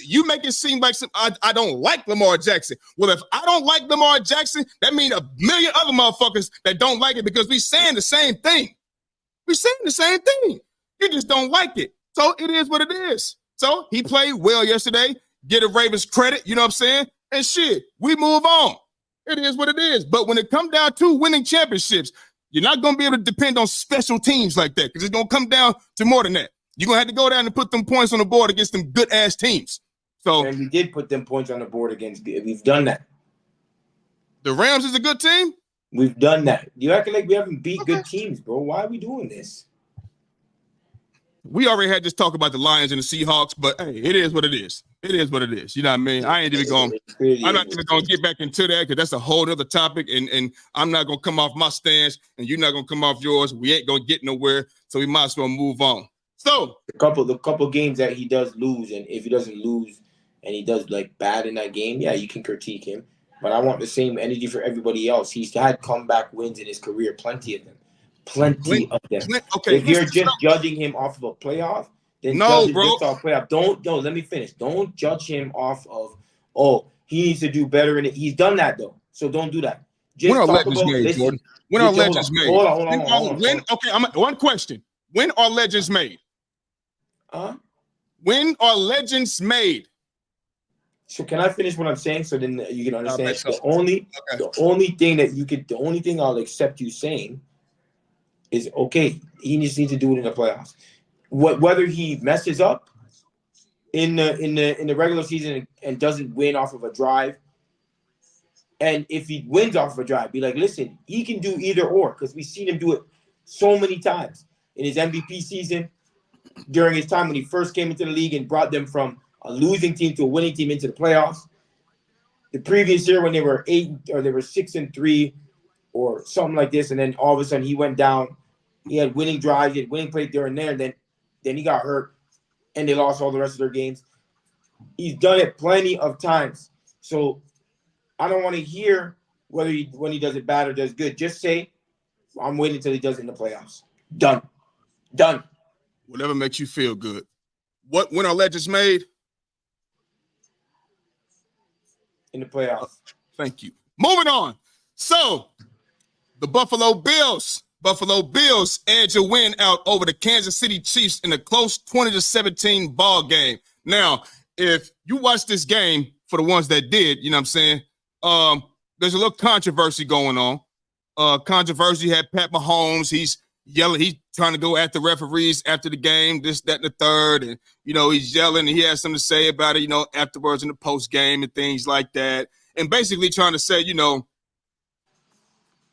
You make it seem like I don't like Lamar Jackson. Well, if I don't like Lamar Jackson, that means a million other motherfuckers that don't like it because we saying the same thing. We saying the same thing. You just don't like it. So it is what it is. So he played well yesterday. Get a Ravens credit, you know what I'm saying? And shit, we move on. It is what it is. But when it comes down to winning championships, you're not going to be able to depend on special teams like that because it's going to come down to more than that. You're going to have to go down and put them points on the board against them good-ass teams. So, and we did put them points on the board against – we've done that. The Rams is a good team? We've done that. You acting like we haven't beat good teams, bro. Why are we doing this? we already had this talk about the Lions and the Seahawks, but hey, it is what it is. It is what it is. You know what I mean? I ain't even going. I'm not even going to get back into that because that's a whole other topic, and I'm not going to come off my stance, and you're not going to come off yours. We ain't going to get nowhere, so we might as well move on. So the couple games that he does lose, and if he doesn't lose and he does like bad in that game, yeah, you can critique him. But I want the same energy for everybody else. He's had comeback wins in his career, plenty of them. Plenty of them. Okay, if you're just judging him off of a playoff, then judge him just off playoff. Let me finish. Don't judge him off of, he needs to do better in it. He's done that though. So don't do that. Just when are legends made, Jordan? When are legends made? Hold on. One question. When are legends made? When are legends made? So can I finish what I'm saying so then you can understand? The only thing I'll accept you saying is okay, he just needs to do it in the playoffs. Whether he messes up in the regular season and doesn't win off of a drive, and if he wins off of a drive, be like, listen, he can do either or, because we've seen him do it so many times in his MVP season, during his time when he first came into the league and brought them from a losing team to a winning team into the playoffs. The previous year when they were 6-3 or something like this, and then all of a sudden he went down. He had winning drives, he had winning plays during there, and then he got hurt, and they lost all the rest of their games. He's done it plenty of times. So I don't want to hear when he does it bad or does good. Just say, I'm waiting until he does it in the playoffs. Done. Whatever makes you feel good. When are legends made? In the playoffs. Thank you. Moving on. So, the Buffalo Bills edge a win out over the Kansas City Chiefs in a close 20-17 ball game. Now, if you watch this game, for the ones that did, you know what I'm saying, there's a little controversy going on. Controversy had Pat Mahomes. He's yelling. He's trying to go at the referees after the game, this, that, and the third. And, he's yelling, and he has something to say about it, afterwards in the post game and things like that. And basically trying to say,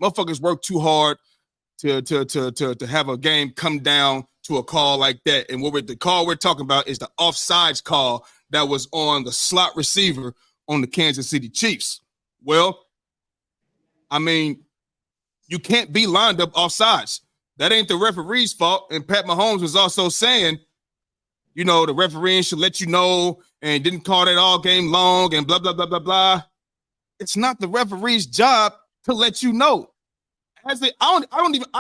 motherfuckers work too hard to have a game come down to a call like that. And the call we're talking about is the offsides call that was on the slot receiver on the Kansas City Chiefs. Well, I mean, you can't be lined up offsides. That ain't the referee's fault. And Pat Mahomes was also saying, the referee should let you know and didn't call that all game long and blah, blah, blah, blah, blah. It's not the referee's job to let you know. I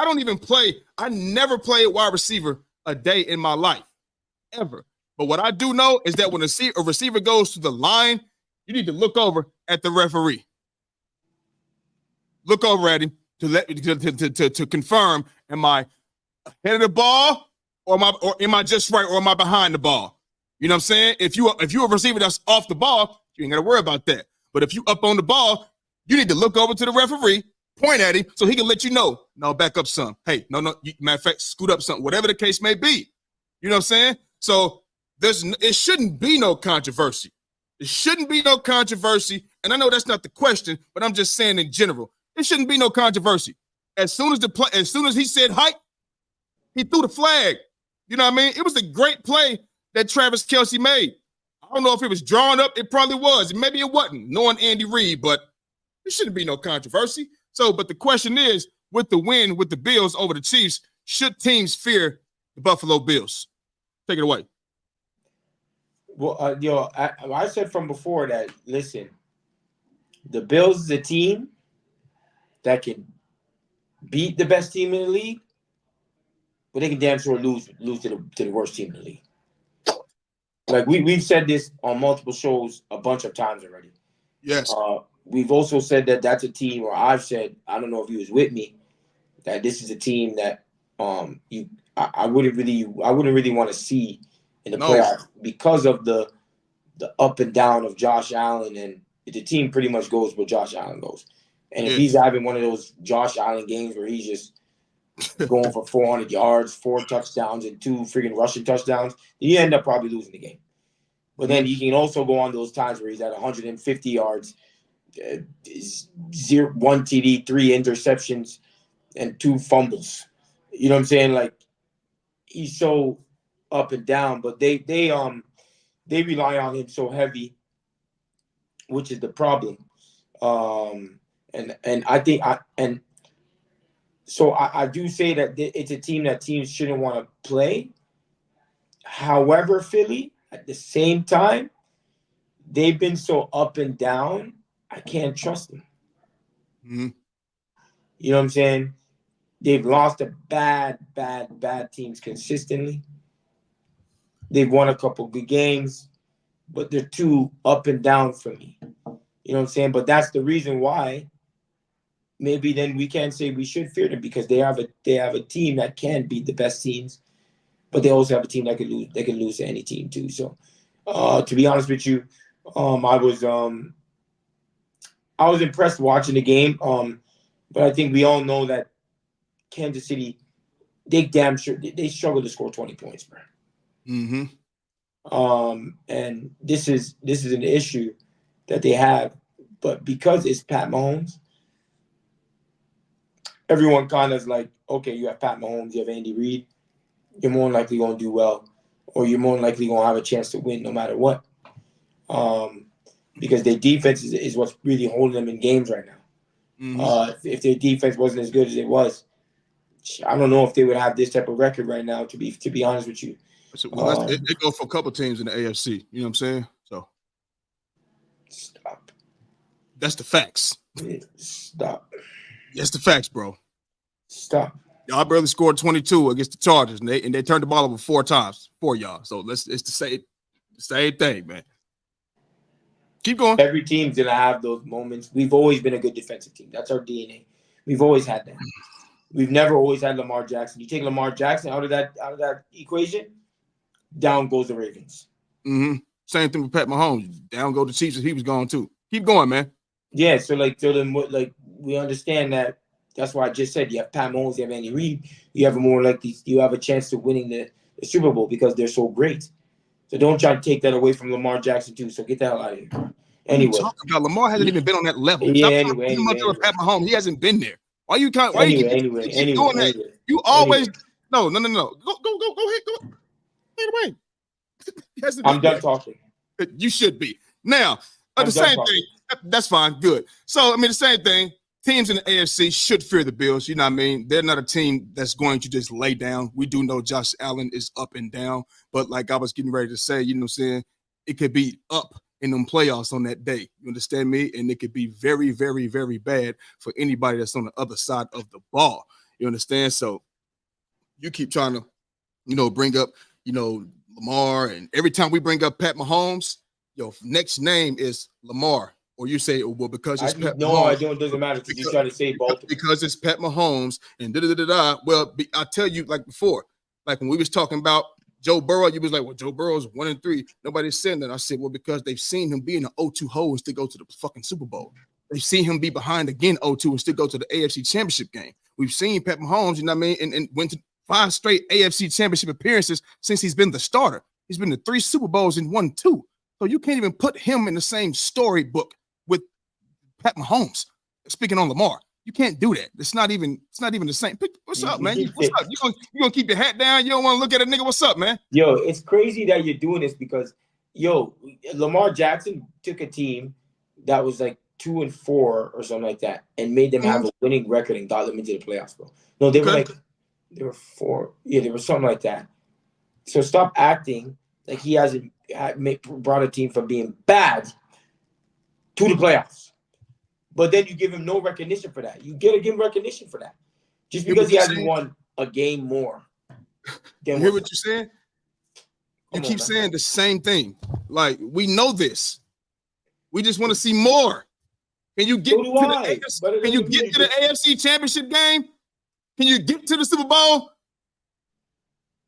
don't even play. I never played wide receiver a day in my life, ever. But what I do know is that when a receiver goes to the line, you need to look over at the referee. Look over at him to confirm, am I ahead of the ball or am I just right or am I behind the ball? You know what I'm saying? If you're a receiver that's off the ball, you ain't got to worry about that. But if you up on the ball, you need to look over to the referee, point at him so he can let you know, no, back up some. Hey, no, matter of fact, scoot up something, whatever the case may be. You know what I'm saying? So it shouldn't be no controversy. It shouldn't be no controversy. And I know that's not the question, but I'm just saying in general, it shouldn't be no controversy. As soon as he said hike, he threw the flag. You know what I mean? It was a great play that Travis Kelce made. I don't know if it was drawn up. It probably was. Maybe it wasn't, knowing Andy Reid, but there shouldn't be no controversy. So, but the question is, with the win with the Bills over the Chiefs, should teams fear the Buffalo Bills? Take it away. Well, I said from before that, listen, the Bills is a team that can beat the best team in the league, but they can damn sure lose to the worst team in the league. Like we've said this on multiple shows a bunch of times already. Yes. We've also said that that's a team, or I've said, I don't know if you was with me, that this is a team that I wouldn't really want to see in the playoffs because of the up and down of Josh Allen, and the team pretty much goes where Josh Allen goes. And if he's having one of those Josh Allen games where he's just going for 400 yards, 4 touchdowns, and 2 freaking rushing touchdowns, you end up probably losing the game. But then you can also go on those times where he's at 150 yards, 1 TD, 3 interceptions, and 2 fumbles. You know what I'm saying? Like, he's so up and down, but they rely on him so heavy, which is the problem. And I think I do say that it's a team that teams shouldn't want to play. However, Philly, at the same time, they've been so up and down, I can't trust them. Mm-hmm. You know what I'm saying? They've lost to bad teams consistently. They've won a couple good games, but they're too up and down for me. You know what I'm saying? But that's the reason why maybe then we can't say we should fear them, because they have a team that can beat the best teams, but they also have a team that can lose. They can lose to any team too. So, to be honest with you, I was impressed watching the game. But I think we all know that Kansas City, they damn sure they struggle to score 20 points, bro. Mm-hmm. And this is an issue that they have, but because it's Pat Mahomes, everyone kind of is like, okay, you have Pat Mahomes, you have Andy Reid, you're more likely going to do well, or you're more likely going to have a chance to win no matter what. Because their defense is what's really holding them in games right now. Mm-hmm. If their defense wasn't as good as it was, I don't know if they would have this type of record right now, to be honest with you. So, well, it goes for a couple teams in the AFC. You know what I'm saying? So stop. That's the facts. Stop. That's the facts, bro. Stop. Y'all barely scored 22 against the Chargers, and they turned the ball over 4 times for y'all. So it's the same thing, man. Keep going. Every team's gonna have those moments. We've always been a good defensive team. That's our DNA. We've always had that. We've never always had Lamar Jackson. You take Lamar Jackson out of that equation, down goes the Ravens. Mm-hmm. Same thing with Pat Mahomes. Down go the Chiefs if he was gone too. Keep going, man. Yeah, so then we understand that. That's why I just said you have Pat Mahomes, you have Andy Reid, you have a chance to winning the Super Bowl because they're so great. So don't try to take that away from Lamar Jackson too. So get the hell out of here. Anyway, what are you talking about? Lamar hasn't even been on that level. Yeah. Stop Anyway. Pat Mahomes. He hasn't been there. Why you keep doing that? You always no. Go ahead. Go ahead. I'm done talking. You should be. Now, the same thing. That's fine. Good. So, I mean, the same thing. Teams in the AFC should fear the Bills. You know what I mean? They're not a team that's going to just lay down. We do know Josh Allen is up and down. But like I was getting ready to say, you know what I'm saying? It could be up in them playoffs on that day. You understand me? And it could be very, very, very bad for anybody that's on the other side of the ball. You understand? So you keep trying to, bring up, Lamar. And every time we bring up Pat Mahomes, your next name is Lamar. Or you say, well, because it's Pat Mahomes. No, I don't. It doesn't matter because you try to say Baltimore. Because it's Pat Mahomes and da-da-da-da-da. Well, I tell you, like before, like when we was talking about Joe Burrow, you was like, well, Joe Burrow's 1-3. Nobody's saying that. I said, well, because they've seen him be in an 0-2 hole and still go to the fucking Super Bowl. They've seen him be behind again 0-2 and still go to the AFC Championship game. We've seen Pat Mahomes, you know what I mean, and went to 5 straight AFC Championship appearances since he's been the starter. He's been to 3 Super Bowls and won 2. So you can't even put him in the same storybook with Pat Mahomes. Speaking on Lamar, you can't do that. It's not even the same. What's up, man? What's up? You gonna keep your hat down? You don't want to look at a nigga? What's up, man? Yo, it's crazy that you're doing this because, Lamar Jackson took a team that was like 2-4 or something like that and made them have a winning record and got them into the playoffs, bro. No, they were 4. Yeah, they were something like that. So stop acting like he hasn't brought a team from being bad to the playoffs. But then you give him no recognition for that. You got to give him recognition for that. Just because he hasn't won a game more. You hear what you're saying? You keep saying the same thing. Like, we know this. We just want to see more. Can you get to the AFC Championship game? Can you get to the Super Bowl?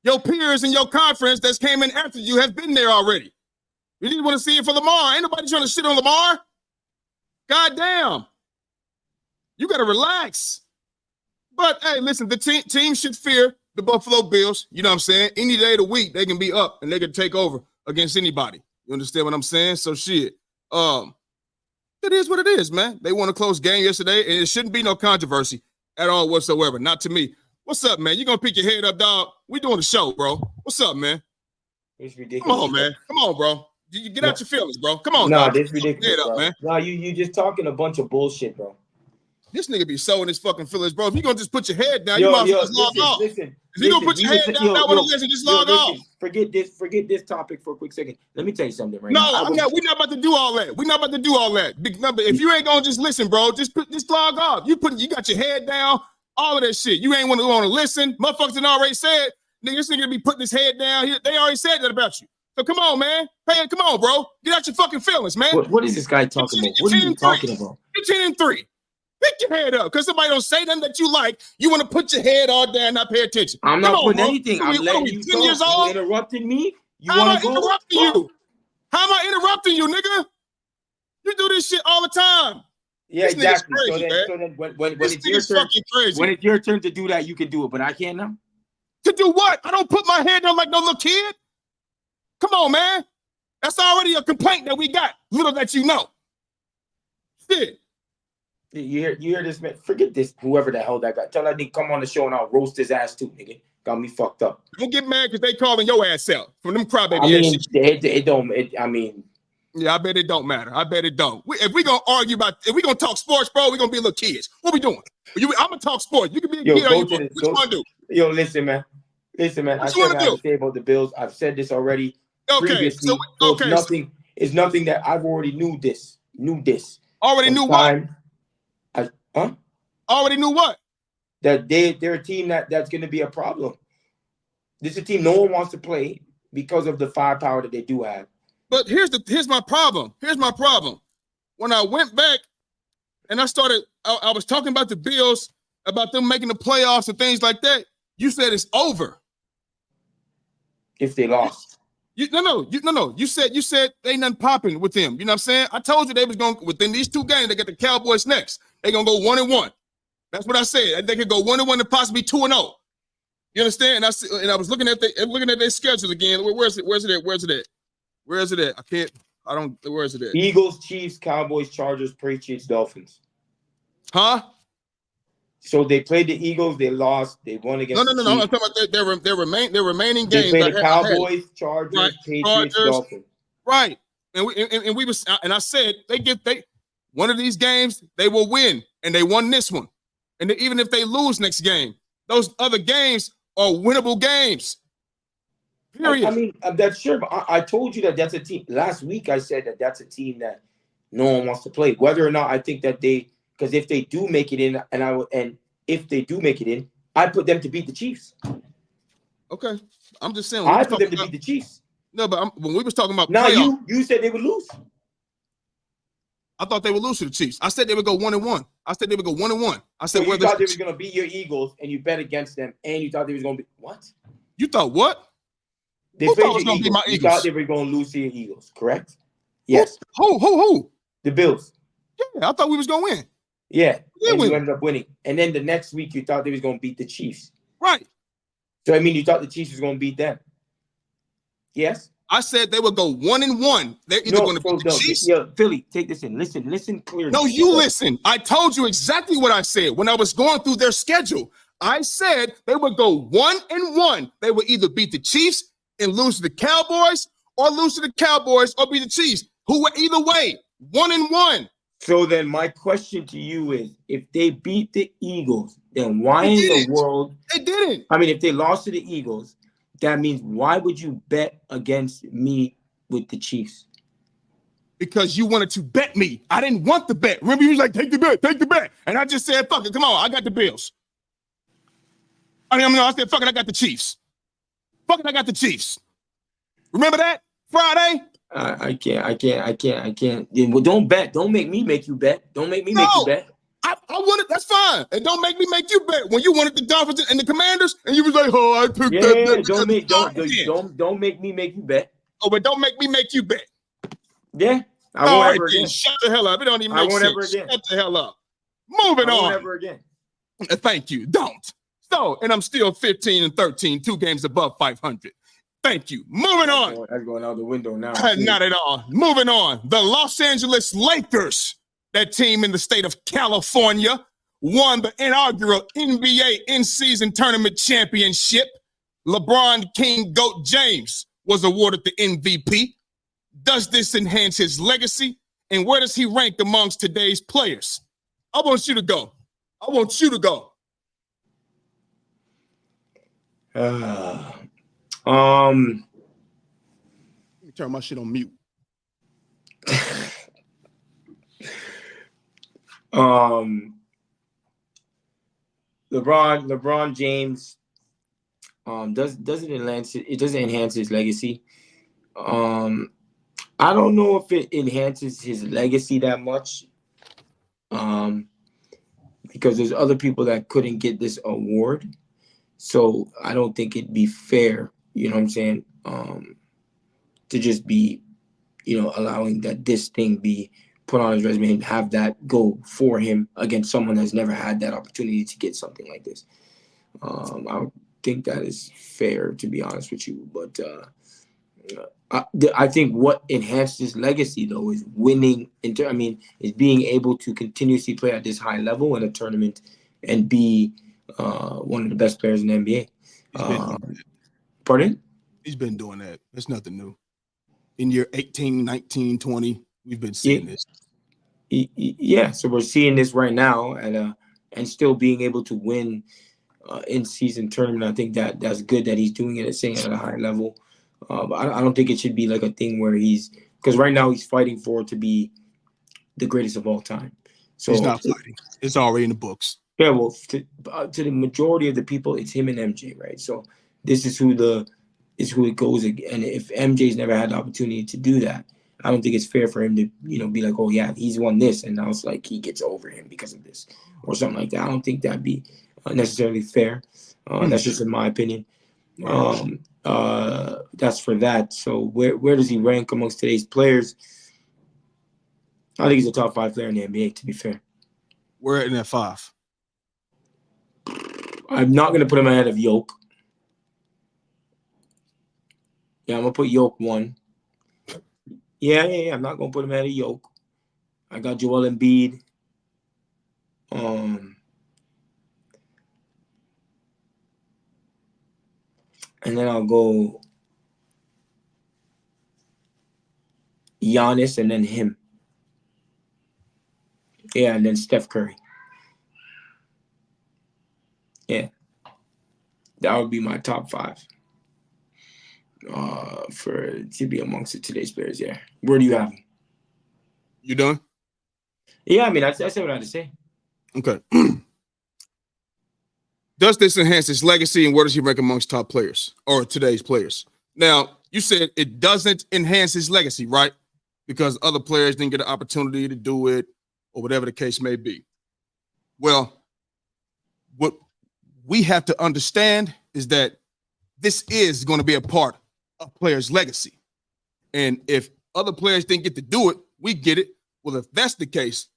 Your peers in your conference that came in after you have been there already. You didn't want to see it for Lamar. Ain't nobody trying to shit on Lamar. God damn. You got to relax. But, hey, listen, the team should fear the Buffalo Bills. You know what I'm saying? Any day of the week, they can be up and they can take over against anybody. You understand what I'm saying? So, shit. It is what it is, man. They won a close game yesterday, and it shouldn't be no controversy at all whatsoever. Not to me. What's up, man? You going to pick your head up, dog? We doing the show, bro. What's up, man? It's ridiculous. Come on, man. Come on, bro. You get out your feelings, bro. Come on, nah, dog. this ridiculous, Up, bro. man. Nah, you just talking a bunch of bullshit, bro. This nigga be sewing his fucking feelings, bro. If you gonna just put your head down, you might as well just log off. Listen. If you gonna put your head down, now want to listen, just log off. Forget this topic for a quick second. Let me tell you something right now. No, we're not about to do all that. We're not about to do all that. Big number. If you ain't gonna just listen, bro, just log off. You got your head down, all of that shit. You ain't want to listen. Motherfuckers done already said, nigga, this nigga be putting his head down here. They already said that about you. So come on, man. Hey, come on, bro. Get out your fucking feelings, man. What is this guy talking about? What are you talking about? 10-3. Pick your head up, because somebody don't say nothing that you like. You want to put your head all down and not pay attention. I'm not putting anything. I'm letting you 10 years old? You interrupting me? How am I interrupting you? How am I interrupting you, nigga? You do this shit all the time. Yeah, this exactly. Crazy, so then when it's your turn, when it's your turn to do that, you can do it, but I can't now. To do what? I don't put my head down like no little kid. Come on, man. That's already a complaint that we got. Little that you know. Shit. You hear this, man? Forget this. Whoever the hell that guy. Tell that nigga come on the show and I'll roast his ass too, nigga. Got me fucked up. Don't get mad because they calling your ass out from them crybaby ass shit. Yeah, I bet it don't matter. I bet it don't. If we gonna argue if we gonna talk sports, bro, we gonna be little kids. What we doing? I'm gonna talk sports. You can be a kid. What you want to do? Yo, listen, man. I said what I have to say about the Bills. I've said this already previously. It's nothing that I've already knew this. Already knew what? Already knew what? That they're a team that's going to be a problem. This is a team no one wants to play because of the firepower that they do have. But here's my problem. When I went back and I was talking about the Bills, about them making the playoffs and things like that. You said it's over. If they lost. No. You said they nothing popping with them. You know what I'm saying? I told you they was going within these 2 games. They got the Cowboys next. They're gonna go 1-1. That's what I said. They could go 1-1 and possibly 2-0. You understand? And I was looking at their schedule again. Where's it at? Where is it at? Where is it at? Eagles, Chiefs, Cowboys, Chargers, Patriots, Dolphins. Huh? So they played the Eagles. They lost. They won against. No. I'm talking about their remaining games. They played the Cowboys, Chargers, Patriots, Dolphins. Right. And I said one of these games they will win, and they won this one. And even if they lose next game, those other games are winnable games. Period. I mean, that's sure. But I told you that that's a team. Last week I said that that's a team that no one wants to play. Whether or not I think that because if they do make it in, and if they do make it in, I put them to beat the Chiefs. Okay, I'm just saying. I put them to beat the Chiefs. No, but when we was talking about now, you said they would lose. I thought they would lose to the Chiefs. I said they would go 1-1. I said they would go 1-1. I said you thought they was going to beat your Eagles, and you bet against them, and you thought they was going to be what? You thought what? Who thought was going to be my Eagles? You thought they were going to lose to your Eagles, correct? Yes. Who? The Bills. Yeah, I thought we was going to win. Yeah, and you ended up winning. And then the next week, you thought they was going to beat the Chiefs. Right. So, I mean, you thought the Chiefs was going to beat them. Yes? I said they would go 1-1. They're either going to beat the Chiefs. Yeah, Philly, take this in. Listen clearly. No, you listen. I told you exactly what I said when I was going through their schedule. I said they would go 1-1. They would either beat the Chiefs and lose to the Cowboys, or lose to the Cowboys or beat the Chiefs. Either way, 1-1. So then my question to you is, if they beat the Eagles, then why in the world? They didn't. I mean, if they lost to the Eagles, that means why would you bet against me with the Chiefs? Because you wanted to bet me. I didn't want the bet. Remember, you was like, take the bet. And I just said, fuck it, come on, I got the Bills. I said, fuck it, I got the Chiefs. Fuck it, I got the Chiefs. Remember that? Friday? I can't. Well, don't bet. Don't make me make you bet. Don't make me make you bet. I want it. That's fine. And don't make me make you bet. When you wanted the Dolphins and the Commanders, and you was like, "Oh, I picked that." Don't make me make you bet. Oh, but don't make me make you bet. Yeah, I won't ever again. Shut the hell up. It don't even make sense. Ever again. Shut the hell up. Moving on. Never again. Thank you. Don't. So, and I'm still 15-13, 2 games above 500. Thank you. Moving on. That's going out the window now. Not at all. Moving on. The Los Angeles Lakers, that team in the state of California, won the inaugural NBA in-season tournament championship. LeBron King GOAT James was awarded the MVP? Does this enhance his legacy? And where does he rank amongst today's players? I want you to go. I want you to go. Let me turn my shit on mute. LeBron James doesn't enhance his legacy. I don't know if it enhances his legacy that much. Because there's other people that couldn't get this award. So I don't think it'd be fair, you know what I'm saying, to just be, allowing that this thing be put on his resume and have that go for him against someone that's never had that opportunity to get something like this. I don't think that is fair, to be honest with you. But I think what enhanced his legacy, though, is winning. Is being able to continuously play at this high level in a tournament and be one of the best players in the NBA. Pardon? He's been doing that. That's nothing new. In year 18, 19, 20, we've been seeing this. Yeah, so we're seeing this right now, and still being able to win in-season tournament. I think that's good that he's doing it and staying at a high level. But I don't think it should be like a thing where because right now he's fighting for it to be the greatest of all time. So he's not fighting. It's already in the books. Yeah, well, to the majority of the people, it's him and MJ, right? So this is who it goes again. And if MJ's never had the opportunity to do that, I don't think it's fair for him to, be like, oh yeah, he's won this, and now it's like he gets over him because of this or something like that. I don't think that'd be necessarily fair. That's just in my opinion. That's for that. So where does he rank amongst today's players? I think he's a top 5 player in the NBA, to be fair. We're in that 5. I'm not going to put him ahead of Yoke. Yeah, I'm going to put Yoke 1. Yeah. I'm not going to put him ahead of Yoke. I got Joel Embiid. And then I'll go Giannis and then him. Yeah, and then Steph Curry. Yeah. That would be my top 5 to be amongst today's players, yeah. Where do you have him? You done? Yeah, I said what I had to say. Okay. Does this enhance his legacy, and where does he rank amongst top players or today's players? Now, you said it doesn't enhance his legacy, right? Because other players didn't get an opportunity to do it or whatever the case may be. Well, what we have to understand is that this is going to be a part of players' legacy. And if other players didn't get to do it, we get it. Well, if that's the case,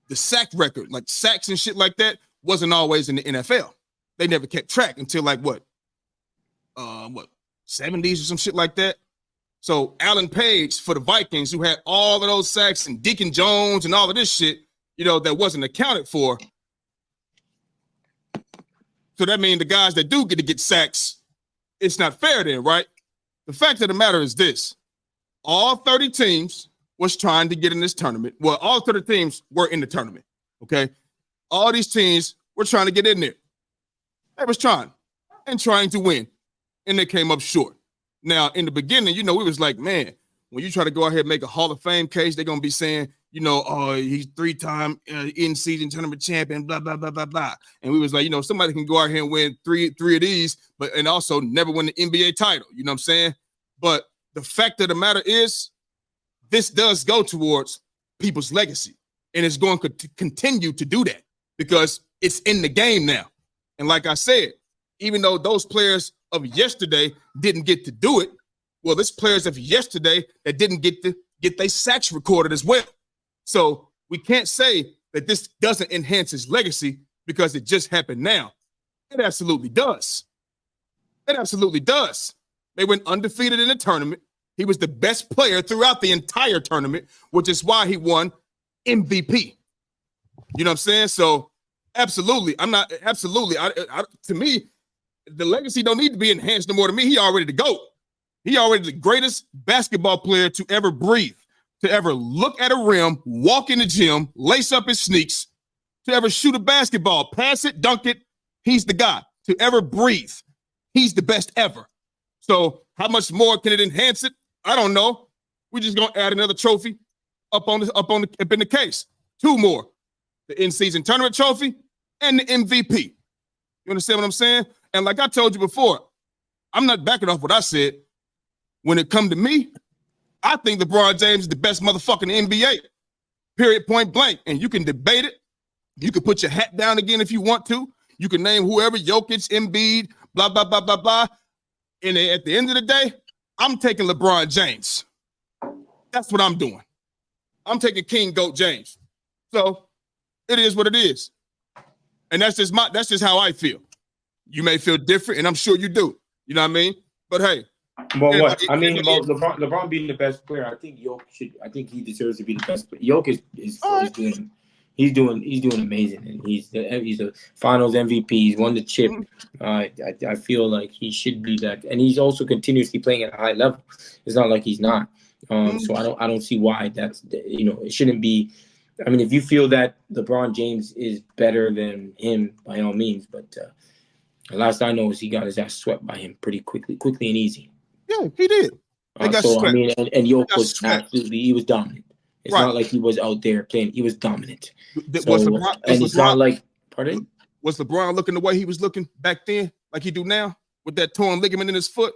the sack record, like sacks and shit like that, wasn't always in the NFL. They never kept track until like what 70s or some shit like that. So Alan Page for the Vikings, who had all of those sacks, and Deacon Jones and all of this shit, that wasn't accounted for. So that means the guys that do get to get sacks, it's not fair then, right? The fact of the matter is this. All 30 teams was trying to get in this tournament. Well, all 30 teams were in the tournament, okay? All these teams were trying to get in there. They was trying to win, and they came up short. Now, in the beginning, we was like, man, when you try to go ahead and make a Hall of Fame case, they're going to be saying, oh, he's 3-time in-season tournament champion, blah, blah, blah, blah, blah. And we was like, somebody can go out here and win three of these, and also never win the NBA title. You know what I'm saying? But the fact of the matter is, this does go towards people's legacy, and it's going to continue to do that because it's in the game now. And like I said, even though those players of yesterday didn't get to do it, well, there's players of yesterday that didn't get their sacks recorded as well. So we can't say that this doesn't enhance his legacy because it just happened now. It absolutely does. It absolutely does. They went undefeated in the tournament. He was the best player throughout the entire tournament, which is why he won MVP. You know what I'm saying? So absolutely. To me, the legacy don't need to be enhanced no more. To me, he already the GOAT. He already the greatest basketball player to ever breathe, to ever look at a rim, walk in the gym, lace up his sneaks, to ever shoot a basketball, pass it, dunk it. He's the guy to ever breathe. He's the best ever. So how much more can it enhance it? I don't know. We're just gonna add another trophy up in the case. 2 more: the in-season tournament trophy and the MVP. You understand what I'm saying? And like I told you before, I'm not backing off what I said. When it come to me, I think LeBron James is the best motherfucker in the NBA. Period, point blank. And you can debate it. You can put your hat down again if you want to. You can name whoever, Jokic, Embiid, blah, blah, blah, blah, blah. And at the end of the day, I'm taking LeBron James. That's what I'm doing. I'm taking King Goat James. So it is what it is. And that's just how I feel. You may feel different, and I'm sure you do. You know what I mean? But hey. But what I mean about LeBron being the best player, I think he deserves to be the best player. Jokic is doing amazing, and he's the Finals MVP. He's won the chip. I feel like he should be that, and he's also continuously playing at a high level. It's not like he's not. So I don't see why that's it shouldn't be. I mean, if you feel that LeBron James is better than him, by all means. But the last I know is he got his ass swept by him pretty quickly and easy. Yeah, he did. So I mean, and Jokic was absolutely, he was dominant. It's not like he was out there playing. He was dominant. It's not like, pardon? Was LeBron looking the way he was looking back then, like he do now, with that torn ligament in his foot?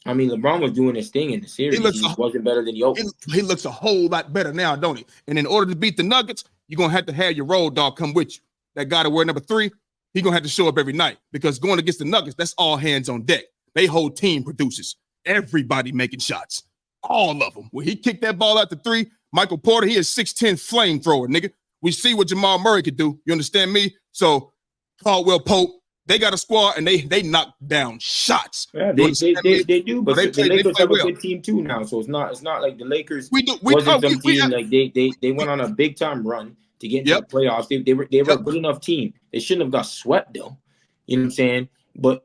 I mean, LeBron was doing his thing in the series. He wasn't better than Jokic. He looks a whole lot better now, don't he? And in order to beat the Nuggets, you're going to have your road dog come with you. That guy to wear number 3, he's going to have to show up every night because going against the Nuggets, that's all hands on deck. They whole team produces. Everybody making shots. All of them. When he kicked that ball out to 3, Michael Porter, he is 6'10 flamethrower, nigga. We see what Jamal Murray could do. You understand me? So Caldwell Pope, they got a squad and they knock down shots. Yeah, they do, but the Lakers have a good team too now. So it's not like the Lakers wasn't some team like they went on a big time run to get into the playoffs. They were a good enough team. They shouldn't have got swept though. You know what I'm saying? But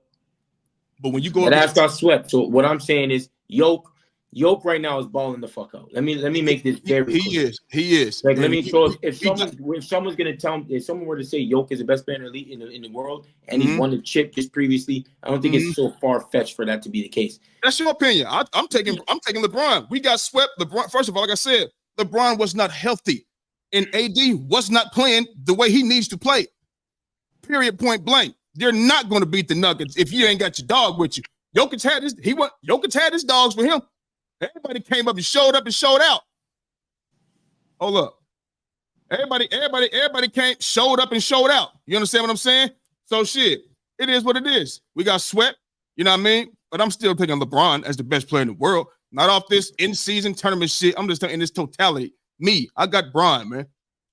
when you go, that got swept. So what I'm saying is, Yoke right now is balling the fuck out. Let me make this very clear. He is. Like, let me show if someone's gonna tell me, if someone were to say Yoke is the best player in the league in the world and he's won the chip just previously, I don't think it's so far fetched for that to be the case. That's your opinion. I'm taking LeBron. We got swept. LeBron. First of all, like I said, LeBron was not healthy, and AD was not playing the way he needs to play. Period. Point blank. You're not going to beat the Nuggets if you ain't got your dog with you. Jokic had his dogs with him. Everybody came up and showed out. Hold up. Everybody showed up and showed out. You understand what I'm saying? So shit, it is what it is. We got swept, you know what I mean? But I'm still picking LeBron as the best player in the world. Not off this in-season tournament shit. I'm just in this totality. Me, I got Bron, man.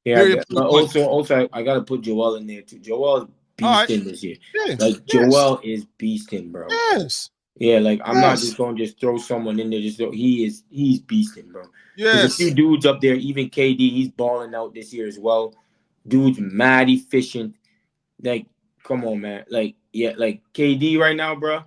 Yeah, but also I gotta put Joel in there too. Joel is beasting this year. Yes, Joel is beasting, bro. Yes. Yeah, like I'm not just gonna throw someone in there. He's beasting, bro. Yes. There's a few dudes up there, even KD, he's balling out this year as well. Dude's mad efficient. Like, come on, man. Like KD right now, bro.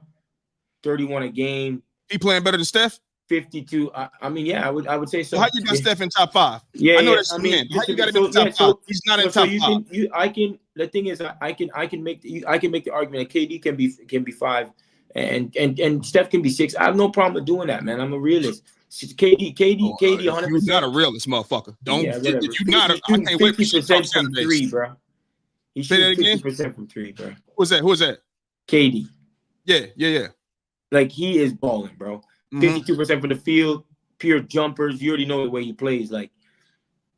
31 a game. He playing better than Steph? 52. I mean, yeah, I would say so. How you got Steph in top 5? Yeah, I know that's man. How you got him in top 5? He's not in top 5. The thing is, I can make the argument that KD can be 5. And Steph can be 6. I have no problem with doing that, man. I'm a realist. KD, 100%. You're not a realist, motherfucker. Don't. Yeah, you're not. I can't wait for you to talk from 3, bro. He shoots 50% from 3, bro. Who's that? KD. Yeah. Like, he is balling, bro. 52% from the field, pure jumpers. You already know the way he plays. Like,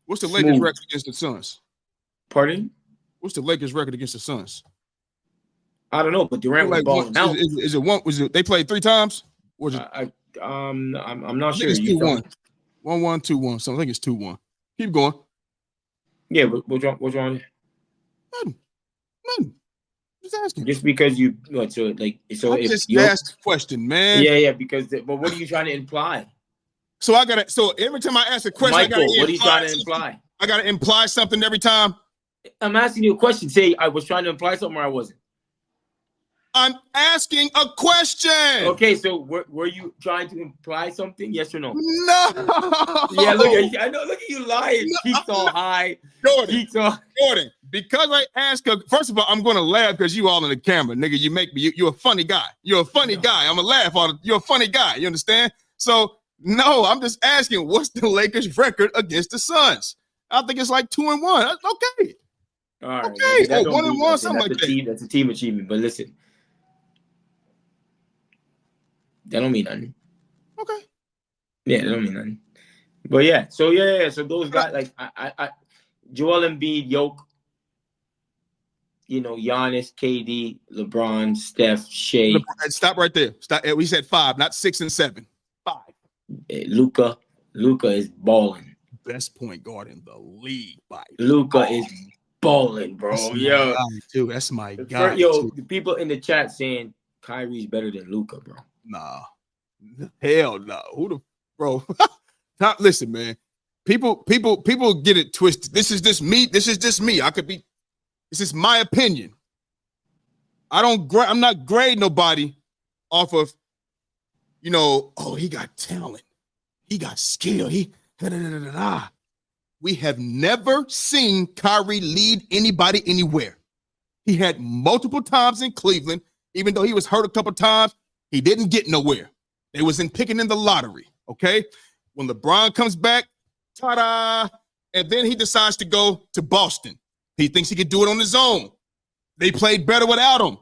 what's the Lakers record against the Suns? Pardon? What's the Lakers record against the Suns? I don't know, but Durant was balling out. Is it one? Was it they played 3 times? Or is it, I'm not sure. It's 2-1. 1-1, 2-1. So I think it's 2-1. Keep going. Yeah, what's wrong? Nothing. Just asking. Just because you asked a question, man. Yeah. But what are you trying to imply? So every time I ask a question, Michael, what are you trying to imply? I gotta imply something every time. I'm asking you a question. Say I was trying to imply something or I wasn't. I'm asking a question. Okay, so were you trying to imply something? Yes or no? No. Yeah, look at you. I know. Look at you lying. No, Cheeks all high. Jordan. Cheeks all. Jordan, because I asked her, first of all, I'm going to laugh because you all in the camera. Nigga, you make me, you're a funny guy. You're a funny guy. I'm going to laugh on it. You're a funny guy. You understand? So, no, I'm just asking, what's the Lakers' record against the Suns? I think it's like 2-1. That's okay. All right. Okay. Oh, 1-1, something like that. That's a team achievement. But listen, that don't mean nothing. Okay. Yeah, that don't mean nothing. But yeah, so yeah. So those guys, like I Joel Embiid, Yoke, Giannis, KD, LeBron, Steph, Shea. Stop right there. Stop. We said 5, not 6 and 7. 5. Luka is balling. Best point guard in the league, by Luka is balling, bro. That's my guy. The people in the chat saying Kyrie's better than Luka, bro. Nah, hell no. Who the bro? Listen, man. People get it twisted. This is just me. This is my opinion. I'm not grading nobody off of, oh, he got talent, he got skill, We have never seen Kyrie lead anybody anywhere. He had multiple times in Cleveland, even though he was hurt a couple times, he didn't get nowhere. They was picking in the lottery, okay? When LeBron comes back, ta-da, and then he decides to go to Boston. He thinks he could do it on his own. They played better without him.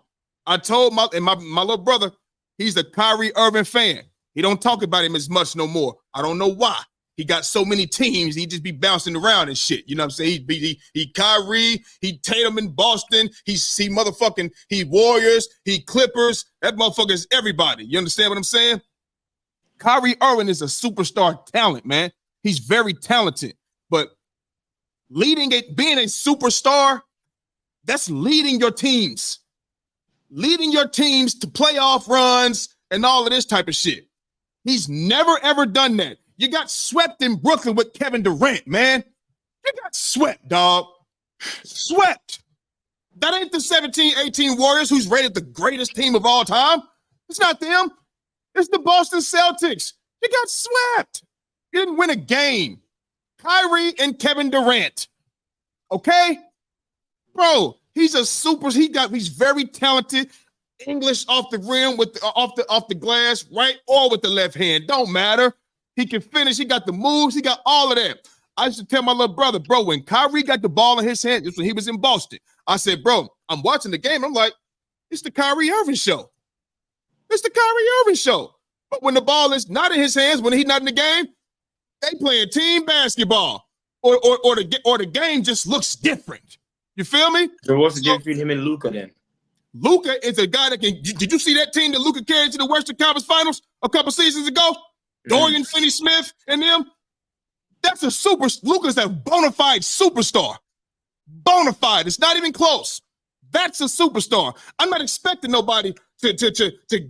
I told my little brother, he's a Kyrie Irving fan. He don't talk about him as much no more. I don't know why. He got so many teams, he just be bouncing around and shit. You know what I'm saying? He Kyrie, he Tatum in Boston, he Warriors, he Clippers. That motherfucker is everybody. You understand what I'm saying? Kyrie Irving is a superstar talent, man. He's very talented. But being a superstar, that's leading your teams. Leading your teams to playoff runs and all of this type of shit. He's never, ever done that. You got swept in Brooklyn with Kevin Durant, man. You got swept, dog. Swept. That ain't the 17-18 Warriors who's rated the greatest team of all time. It's not them. It's the Boston Celtics. You got swept. You didn't win a game. Kyrie and Kevin Durant. Okay? Bro, he's very talented. English off the rim off the glass, right? Or with the left hand. Don't matter. He can finish. He got the moves. He got all of that. I used to tell my little brother, bro, when Kyrie got the ball in his hand, this when he was in Boston. I said, bro, I'm watching the game. I'm like, it's the Kyrie Irving show. It's the Kyrie Irving show. But when the ball is not in his hands, when he's not in the game, they playing team basketball. Or the game just looks different. You feel me? So what's the difference between him and Luka then? Luka is a guy that can. Did you see that team that Luka carried to the Western Conference Finals a couple seasons ago? Dorian Finney-Smith and them. That's a super. Luka's a bona fide superstar. Bona fide. It's not even close. That's a superstar. I'm not expecting nobody to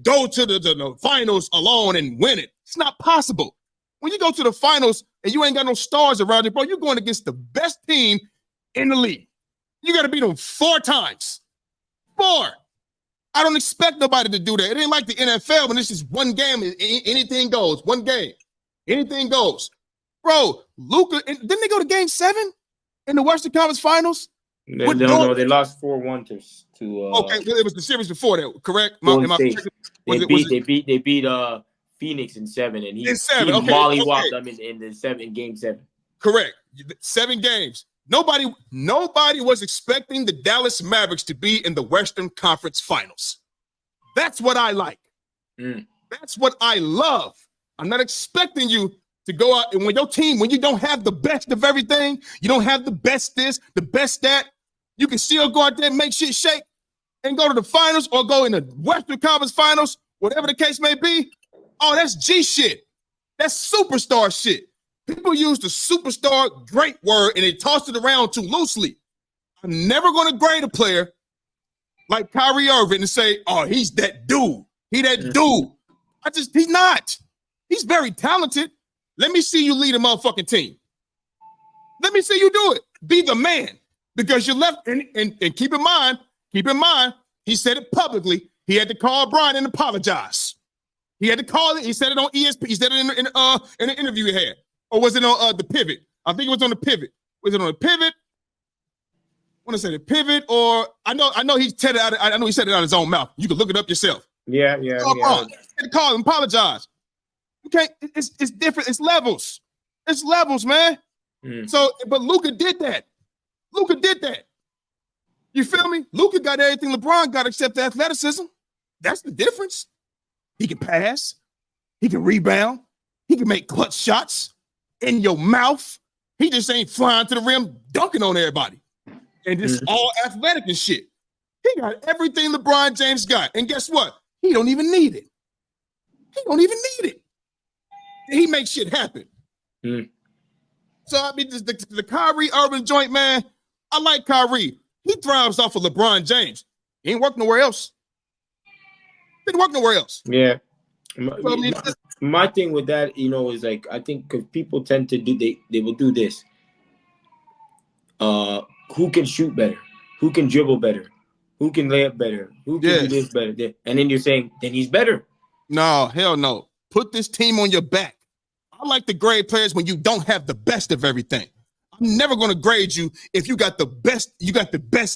go to the finals alone and win it. It's not possible. When you go to the finals and you ain't got no stars around you, bro, you're going against the best team in the league. You got to beat them 4 times. 4. I don't expect nobody to do that. It ain't like the NFL when this is one game. Anything goes. One game. Anything goes. Bro, Luka, didn't they go to game 7 in the Western Conference Finals? They lost 4-1 to okay, well, it was the series before that, correct? They beat Phoenix in 7, and he mollywopped them in game 7. Correct. 7 games. Nobody was expecting the Dallas Mavericks to be in the Western Conference Finals. That's what I like. That's what I love. I'm not expecting you to go out and when you don't have the best of everything, you don't have the best this, the best that, you can still go out there and make shit shake and go to the finals or go in the Western Conference Finals, whatever the case may be. Oh, that's G shit. That's superstar shit. People use the superstar great word and they toss it around too loosely. I'm never going to grade a player like Kyrie Irving and say, oh, he's that dude. He that dude. He's not. He's very talented. Let me see you lead a motherfucking team. Let me see you do it. Be the man. Because you're left, and keep in mind, he said it publicly. He had to call Brian and apologize. He had to call it. He said it on ESP. He said it in an interview he had. Or was it on the Pivot? I think it was on the Pivot. Was it on the Pivot? I want to say the Pivot, or I know he said it out. I know he said it out of his own mouth. You can look it up yourself. Yeah. He had to call him, apologize. You can't. It's different. It's levels. It's levels, man. So, but Luka did that. You feel me? Luka got everything LeBron got except the athleticism. That's the difference. He can pass. He can rebound. He can make clutch shots in your mouth. He just ain't flying to the rim, dunking on everybody. And just all athletic and shit. He got everything LeBron James got. And guess what? He don't even need it. He makes shit happen. So, I mean, the Kyrie Irving joint, man, I like Kyrie. He thrives off of LeBron James. He ain't work nowhere else. Yeah. My thing with that, is like, I think because people tend to do, they will do this. Who can shoot better? Who can dribble better? Who can lay up better? Who can do this better? And then you're saying, then he's better. No, hell no. Put this team on your back. I like to grade players when you don't have the best of everything. I'm never going to grade you if you got the best,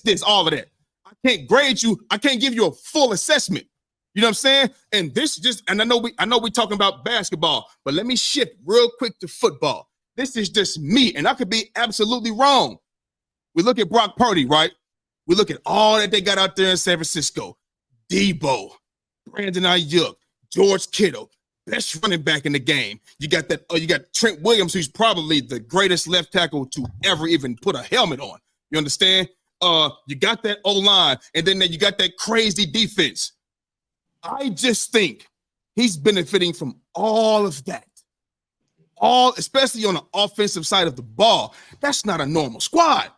this, all of that. I can't grade you. I can't give you a full assessment. You know what I'm saying? And I know we talking about basketball, but let me shift real quick to football. This is just me, and I could be absolutely wrong. We look at Brock Purdy, right? We look at all that they got out there in San Francisco. Debo, Brandon Ayuk, George Kittle, best running back in the game. You got Trent Williams, who's probably the greatest left tackle to ever even put a helmet on. You understand? You got that O-line, and then you got that crazy defense. I just think he's benefiting from all of that. Especially on the offensive side of the ball. That's not a normal squad.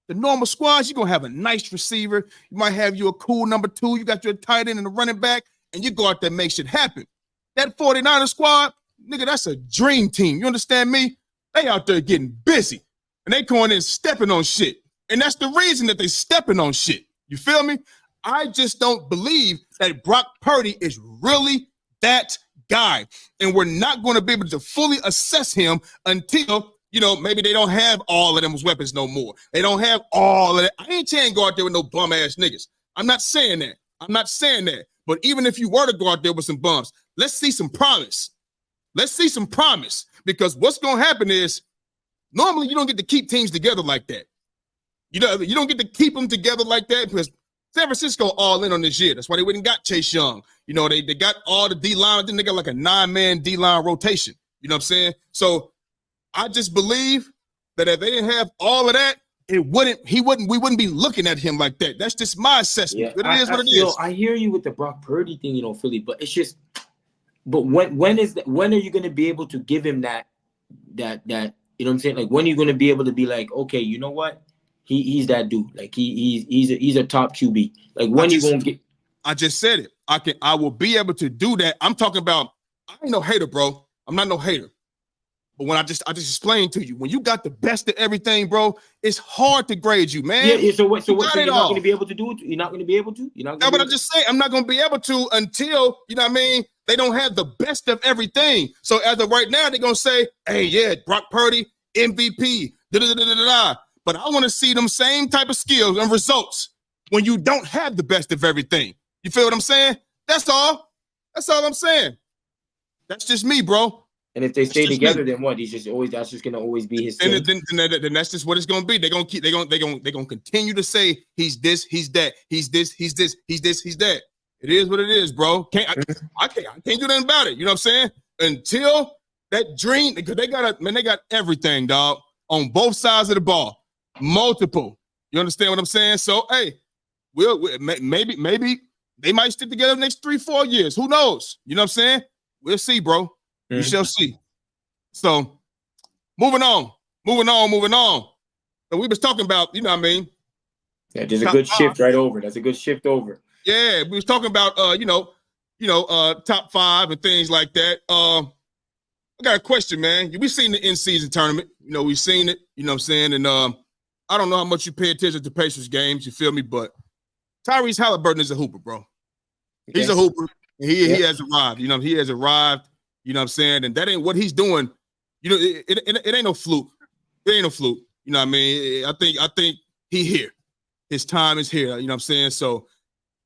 The normal squads, you're going to have a nice receiver. You might have you a cool number 2. You got your tight end and a running back, and you go out there and make shit happen. That 49er squad, nigga, that's a dream team. You understand me? They out there getting busy, and they going in stepping on shit. And that's the reason that they stepping on shit. You feel me? I just don't believe that Brock Purdy is really that guy. And we're not going to be able to fully assess him until, maybe they don't have all of them weapons no more. They don't have all of that. I ain't saying go out there with no bum-ass niggas. I'm not saying that. But even if you were to go out there with some bums, let's see some promise. Because what's going to happen is normally you don't get to keep teams together like that. You don't get to keep them together like that because San Francisco all in on this year. That's why they went and got Chase Young. They got all the D-line. Then they got like a 9-man D-line rotation. You know what I'm saying? So I just believe that if they didn't have all of that, we wouldn't be looking at him like that. That's just my assessment. Yeah, but it is what it is. I hear you with the Brock Purdy thing, Philly, but it's just, but when are you going to be able to give him that, you know what I'm saying? Like, when are you going to be able to be like, okay, you know what? He's that dude. Like he's a top QB. Like, when you going to get? I just said it. I will be able to do that. I'm talking about, I ain't no hater, bro. I'm not no hater. But when I just explained to you, when you got the best of everything, bro, it's hard to grade you, man. Yeah. So what? So you're not going to be able to do it? You're not going to be able to? No, but I just say I'm not going to be able to until, you know what I mean, they don't have the best of everything. So as of right now, they're going to say, hey, yeah, Brock Purdy, MVP, da-da-da-da-da-da. But I want to see them same type of skills and results when you don't have the best of everything. You feel what I'm saying? That's all. That's all I'm saying. That's just me, bro. And if they stay together, then what? That's just gonna always be his thing. Then that's just what it's gonna be. They're gonna continue to say he's this, he's that, he's this, he's this, he's this, he's that. It is what it is, bro. I can't do nothing about it. You know what I'm saying? Until that dream, because they got everything, dog, on both sides of the ball. Multiple. You understand what I'm saying? So hey, maybe they might stick together the next 3-4 years. Who knows? You know what I'm saying? We'll see, bro. We shall see. So, moving on. So we was talking about, you know what I mean? Yeah, there's a good shift right over. That's a good shift over. Yeah, we was talking about, top 5 and things like that. I got a question, man. We seen the in-season tournament. We've seen it. You know what I'm saying? And I don't know how much you pay attention to Pacers games. You feel me? But Tyrese Haliburton is a hooper, bro. He's a hooper. He has arrived. He has arrived. You know what I'm saying? And that ain't what he's doing. It ain't no fluke. It ain't no fluke. You know what I mean? I think he here. His time is here. You know what I'm saying? So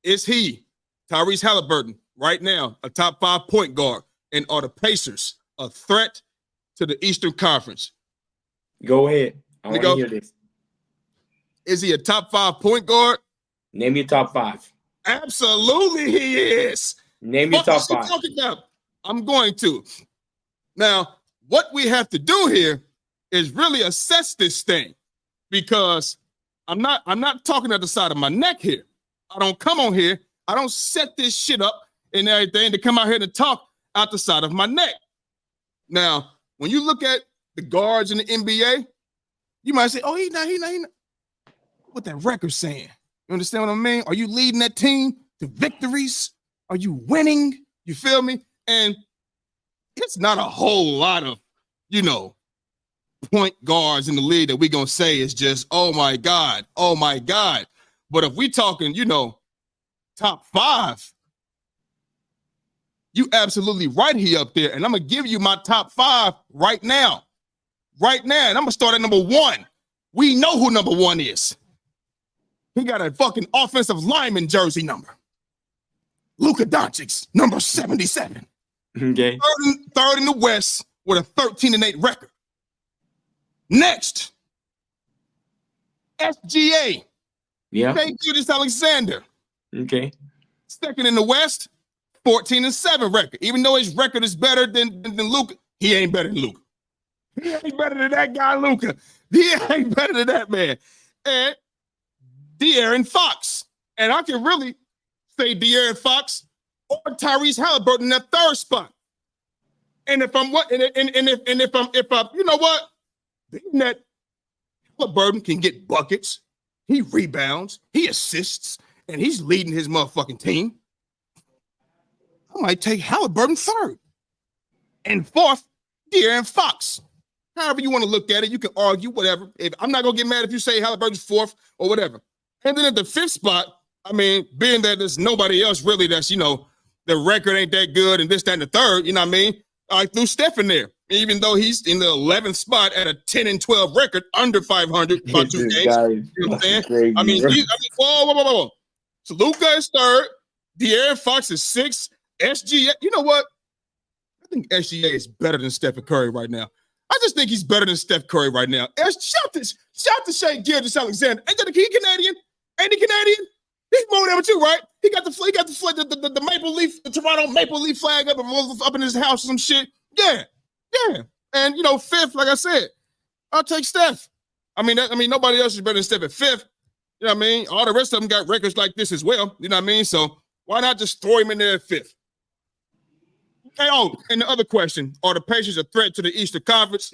is he, Tyrese Haliburton, right now, a top 5 point guard? And are the Pacers a threat to the Eastern Conference? Go ahead. I want to hear this. Is he a top 5 point guard? Name your top 5. Absolutely, he is. Name your top 5. I'm going to. Now, what we have to do here is really assess this thing, because I'm not talking at the side of my neck here. I don't come on here. I don't set this shit up and everything to come out here to talk out the side of my neck. Now, when you look at the guards in the NBA, you might say, "Oh, he not." What that record saying? You understand what I mean? Are you leading that team to victories? Are you winning? You feel me? And it's not a whole lot of, point guards in the league that we gonna say is just, oh my God. But if we talking, top 5, you absolutely right here up there. And I'm gonna give you my top 5 right now. And I'm gonna start at number 1. We know who number 1 is. He got a fucking offensive lineman jersey number. Luka Doncic, number 77. Okay. Third in the West with a 13-8 record. Next, SGA. Yeah. Tyrese Alexander. Okay. Second in the West, 14-7 record. Even though his record is better than Luka, he ain't better than Luka. He ain't better than that guy, Luka. He ain't better than that man. And De'Aaron Fox. And I can really say De'Aaron Fox or Tyrese Haliburton in that 3rd spot. And if I'm you know what? Being that Haliburton can get buckets, he rebounds, he assists, and he's leading his motherfucking team, I might take Haliburton 3rd. And 4th, De'Aaron Fox. However you want to look at it, you can argue, whatever. I'm not going to get mad if you say Haliburton's 4th or whatever. And then at the 5th spot, being that there's nobody else really that's, the record ain't that good and this, that, and the 3rd, you know what I mean? I threw Steph in there, even though he's in the 11th spot at a 10-12 record, under 500 by 2 games. You know what I'm saying? Crazy, whoa. So Luka is 3rd, De'Aaron Fox is 6th, SGA. You know what? I think SGA is better than Stephen Curry right now. I just think he's better than Steph Curry right now. Shout to Shea Gilgeous-Alexander. Ain't he Canadian? Ain't he Canadian? He's more than you, right? He got the Maple Leaf, the Toronto Maple Leaf flag up in his house or some shit. Yeah. And 5th, like I said, I'll take Steph. Nobody else is better than Steph at 5th. You know what I mean? All the rest of them got records like this as well. You know what I mean? So why not just throw him in there at 5th? Hey, and the other question, are the Pacers a threat to the Eastern Conference?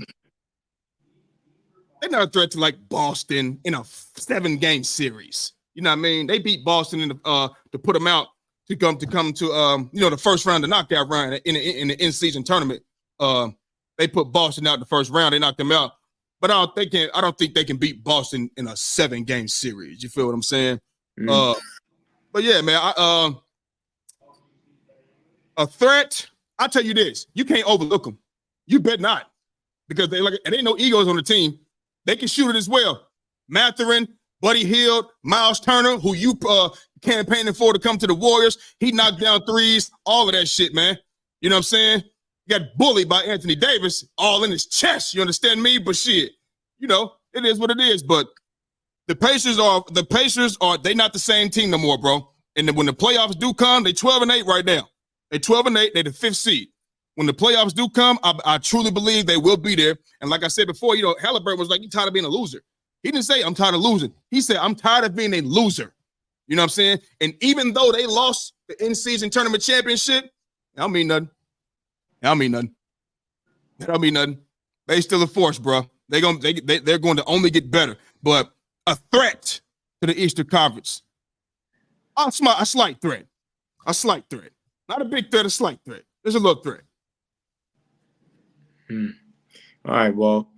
They're not a threat to like Boston in a 7-game series. You know what I mean? They beat Boston to put them out to come to the first round, the knockout round in the in-season tournament. They put Boston out in the first round. They knocked them out. But I don't think they can beat Boston in a 7-game series. You feel what I'm saying? Mm-hmm. But yeah, man, a threat. I'll tell you this: you can't overlook them. You bet not, because there ain't no egos on the team. They can shoot it as well. Mathurin, Buddy Hield, Miles Turner, who you campaigning for to come to the Warriors, he knocked down threes. All of that shit, man. You know what I'm saying? You got bullied by Anthony Davis, all in his chest. You understand me? But shit, it is what it is. But the Pacers are they not the same team no more, bro. And then when the playoffs do come, they 12-8 right now. They 12-8. They the 5th seed. When the playoffs do come, I truly believe they will be there. And like I said before, Haliburton was like, "You tired of being a loser?" He didn't say, "I'm tired of losing." He said, "I'm tired of being a loser." You know what I'm saying? And even though they lost the in-season tournament championship, that don't mean nothing. That don't mean nothing. They still a force, bro. They're going to only get better. But a threat to the Eastern Conference. A slight threat. A slight threat. Not a big threat, a slight threat. There's a little threat. All right, well,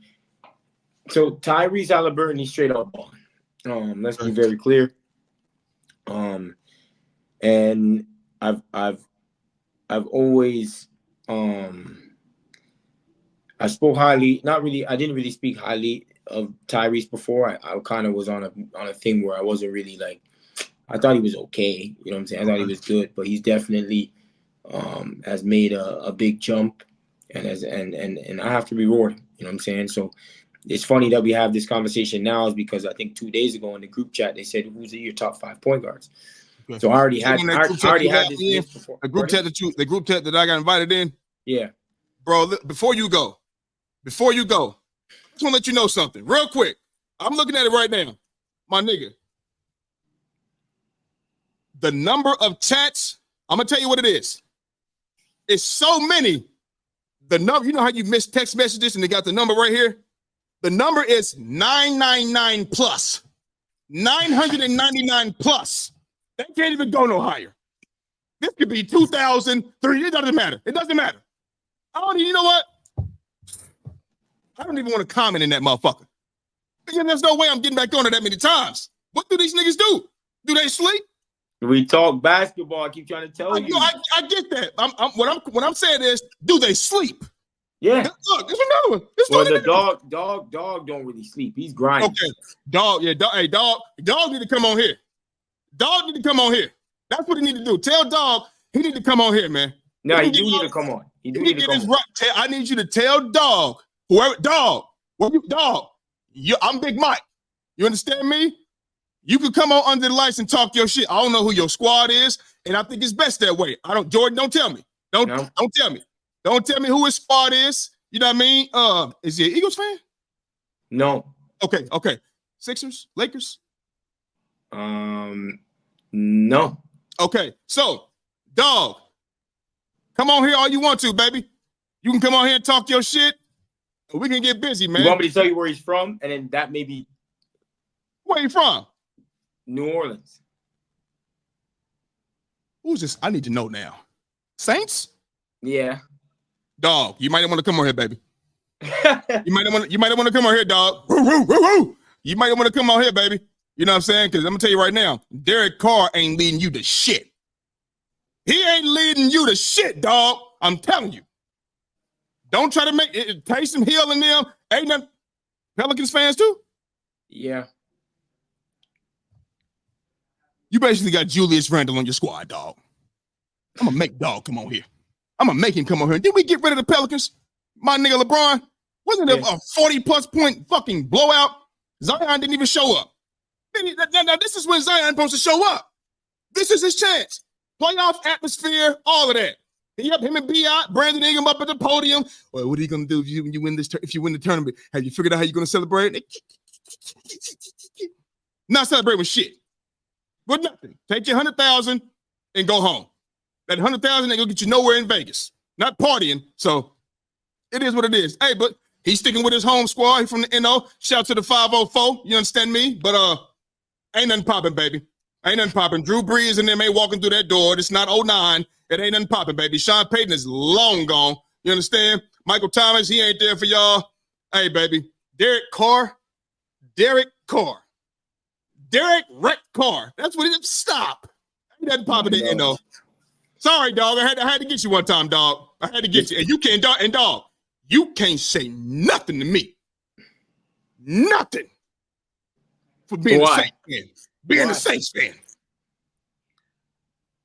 so Tyrese Haliburton, he's straight up balling. Let's be very clear. And I've always I spoke highly, not really. I didn't really speak highly of Tyrese before. I kind of was on a thing where I wasn't really like. I thought he was okay. You know what I'm saying? I thought he was good, but he's definitely has made a big jump, and I have to reward him. You know what I'm saying? So it's funny that we have this conversation now, is because I think 2 days ago in the group chat they said, "Who's your top 5 point guards?" Okay. So I already had this list before. The group chat that I got invited in. Yeah, bro. Before you go, I just want to let you know something real quick. I'm looking at it right now, my nigga. The number of chats, I'm gonna tell you what it is. It's so many. The number, you know how you miss text messages and they got the number right here? The number is 999 plus. 999 plus. They can't even go no higher. This could be 2003. It doesn't matter. It doesn't matter. You know what? I don't even want to comment in that motherfucker. Because there's no way I'm getting back on it that many times. What do these niggas do? Do they sleep? We talk basketball. I keep trying to tell you. I get that. What I'm saying is, do they sleep? Yeah. Look, there's another one. Well, the dog don't really sleep. He's grinding. Okay. Dog, yeah, dog. Hey, dog need to come on here. Dog need to come on here. That's what he need to do. Tell dog he need to come on here, man. No, he do need to come on. He do need to come on. Right. I need you to tell dog, whoever, dog, I'm Big Mike. You understand me? You can come on under the lights and talk your shit. I don't know who your squad is, and I think it's best that way. Jordan, don't tell me. Don't tell me. Don't tell me who his squad is. You know what I mean? Is he an Eagles fan? No. Okay. Sixers? Lakers? No. Okay, so, dog, come on here all you want to, baby. You can come on here and talk your shit, and we can get busy, man. You want me to tell you where he's from, and then that may be... Where you from? New Orleans. Who's this? I need to know now. Saints? Yeah. Dog, you might want to come on here, baby. you might want to come on here, dog. Woo, woo, woo, woo. You might want to come on here, baby. You know what I'm saying? Because I'm going to tell you right now, Derek Carr ain't leading you to shit. He ain't leading you to shit, dog. I'm telling you. Don't try to make it. Taysom Hill and them. Ain't nothing. Pelicans fans too? Yeah. You basically got Julius Randle on your squad, dog. I'm going to make dog come on here. I'm going to make him come on here. Did we get rid of the Pelicans? My nigga LeBron? Wasn't it a 40-plus point fucking blowout? Zion didn't even show up. Now, this is when Zion supposed to show up. This is his chance. Playoff atmosphere, all of that. Him and B.I., Brandon Ingram up at the podium. Well, what are you going to do if you win this? If you win the tournament? Have you figured out how you're going to celebrate? Not celebrate with shit. With nothing. Take your $100,000 and go home. That $100,000 ain't going to get you nowhere in Vegas. Not partying. So it is what it is. Hey, but he's sticking with his home squad. He's from the NO. Shout out to the 504. You understand me? But ain't nothing popping, baby. Ain't nothing popping. Drew Brees and them ain't walking through that door. It's not 09. It ain't nothing popping, baby. Sean Payton is long gone. You understand? Michael Thomas, he ain't there for y'all. Hey, baby. Derek Carr. Derek Wreck Carr. That's what it is. Stop. Ain't nothing popping in NO. Sorry, dog. I had to get you one time, dog. I had to get you. And you can't, dog, you can't say nothing to me. Nothing. For being a Saints fan. Being a Saints fan.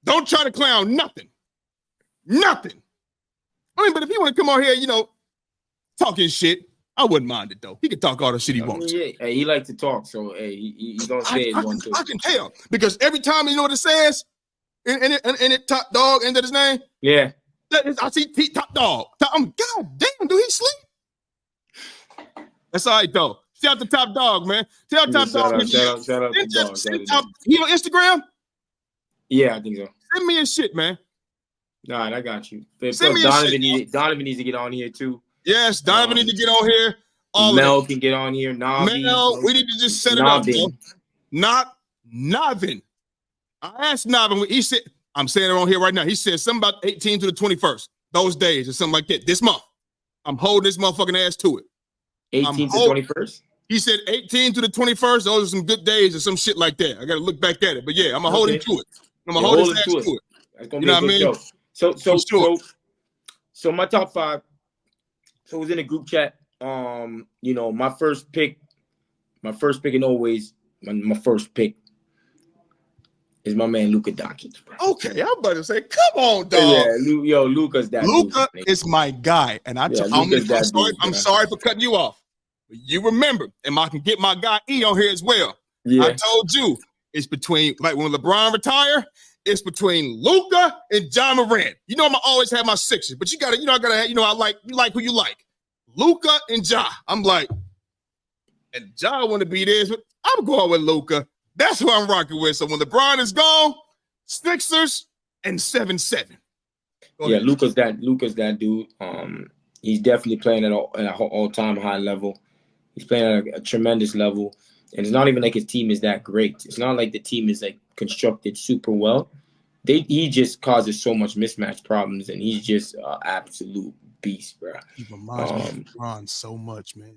Don't try to clown nothing. Nothing. I mean, but if you want to come on here, talking shit, I wouldn't mind it, though. He can talk all the shit he wants. Yeah. Hey, he likes to talk, so, hey, he don't say it one, too. I can tell. Because every time, you know what it says? And it top dog, end of his name? Yeah. I see top dog. God damn, do he sleep? That's all right, though. Shout out to Top Dog, man. Tell Top Dog. Shout out to Dog. He on Instagram? Yeah, I think so. Send me his shit, man. All right, I got you. Donovan needs to get on here, too. Yes, Donovan needs to get on here. Mel can get on here. Mel, we need to just set it up, bro. Not Navin. I asked Navin. He said, I'm saying it on here right now. He said something about 18 to the 21st. Those days or something like that. This month. I'm holding this motherfucking ass to it. 18 to 21st? He said 18 to the 21st. Those are some good days or some shit like that. I got to look back at it. But yeah, I'm going to hold him to it. I'm going to hold his ass to it. That's gonna be a good show. So my top 5. So it was in a group chat. My first pick and always my first pick is my man Luka Doncic. Okay, I'm about to say, come on, dog. Yeah, Luka's that dude. Luka is my guy, and I'm sorry for cutting you off. But you remember, and I can get my guy E on here as well. Yeah. I told you it's between when LeBron retire, it's between Luka and John Morant. I'm gonna always have my Sixers, but you gotta, I like who you like. Luka and Ja. I'm like, and Ja want to be this, but I'm going with Luka. That's who I'm rocking with. So when LeBron is gone, Sixers and 7-7. Yeah, Luka's that dude. He's definitely playing at an all-time high level. He's playing at a tremendous level. And it's not even like his team is that great. It's not like the team is like constructed super well. He just causes so much mismatch problems, and he's just an absolute beast, bro. He reminds me of LeBron so much, man.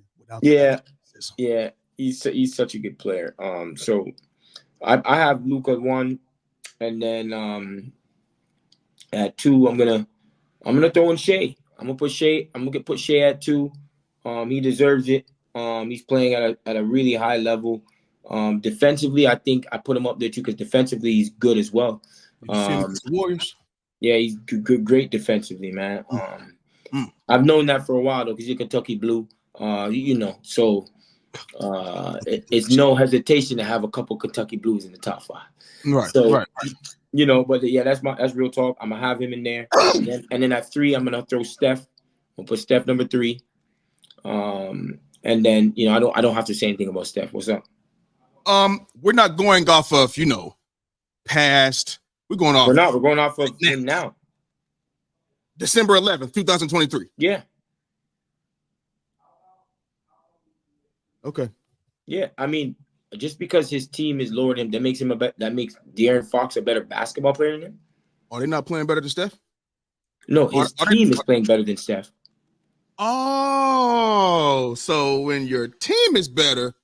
He's such a good player. So I have Luka at 1, and then at 2 I'm gonna throw in Shea. I'm gonna put Shea at 2. He deserves it. He's playing at a really high level. Defensively, I think I put him up there too because defensively he's good as well. Warriors. Yeah, he's great defensively, man. I've known that for a while though because he's a Kentucky Blue. So it's no hesitation to have a couple Kentucky Blues in the top 5. Right. So, right. But yeah, that's real talk. I'm gonna have him in there, and then at 3, I'm gonna throw Steph. I'll put Steph number 3. And then I don't have to say anything about Steph. What's up? We're not going off of past. We're going off. We're going off of him now. December 11th, 2023. Yeah. Okay. Yeah, I mean, just because his team is lower than him, that makes De'Aaron Fox a better basketball player than him. Are they not playing better than Steph? No, his team is playing better than Steph. Oh, so when your team is better.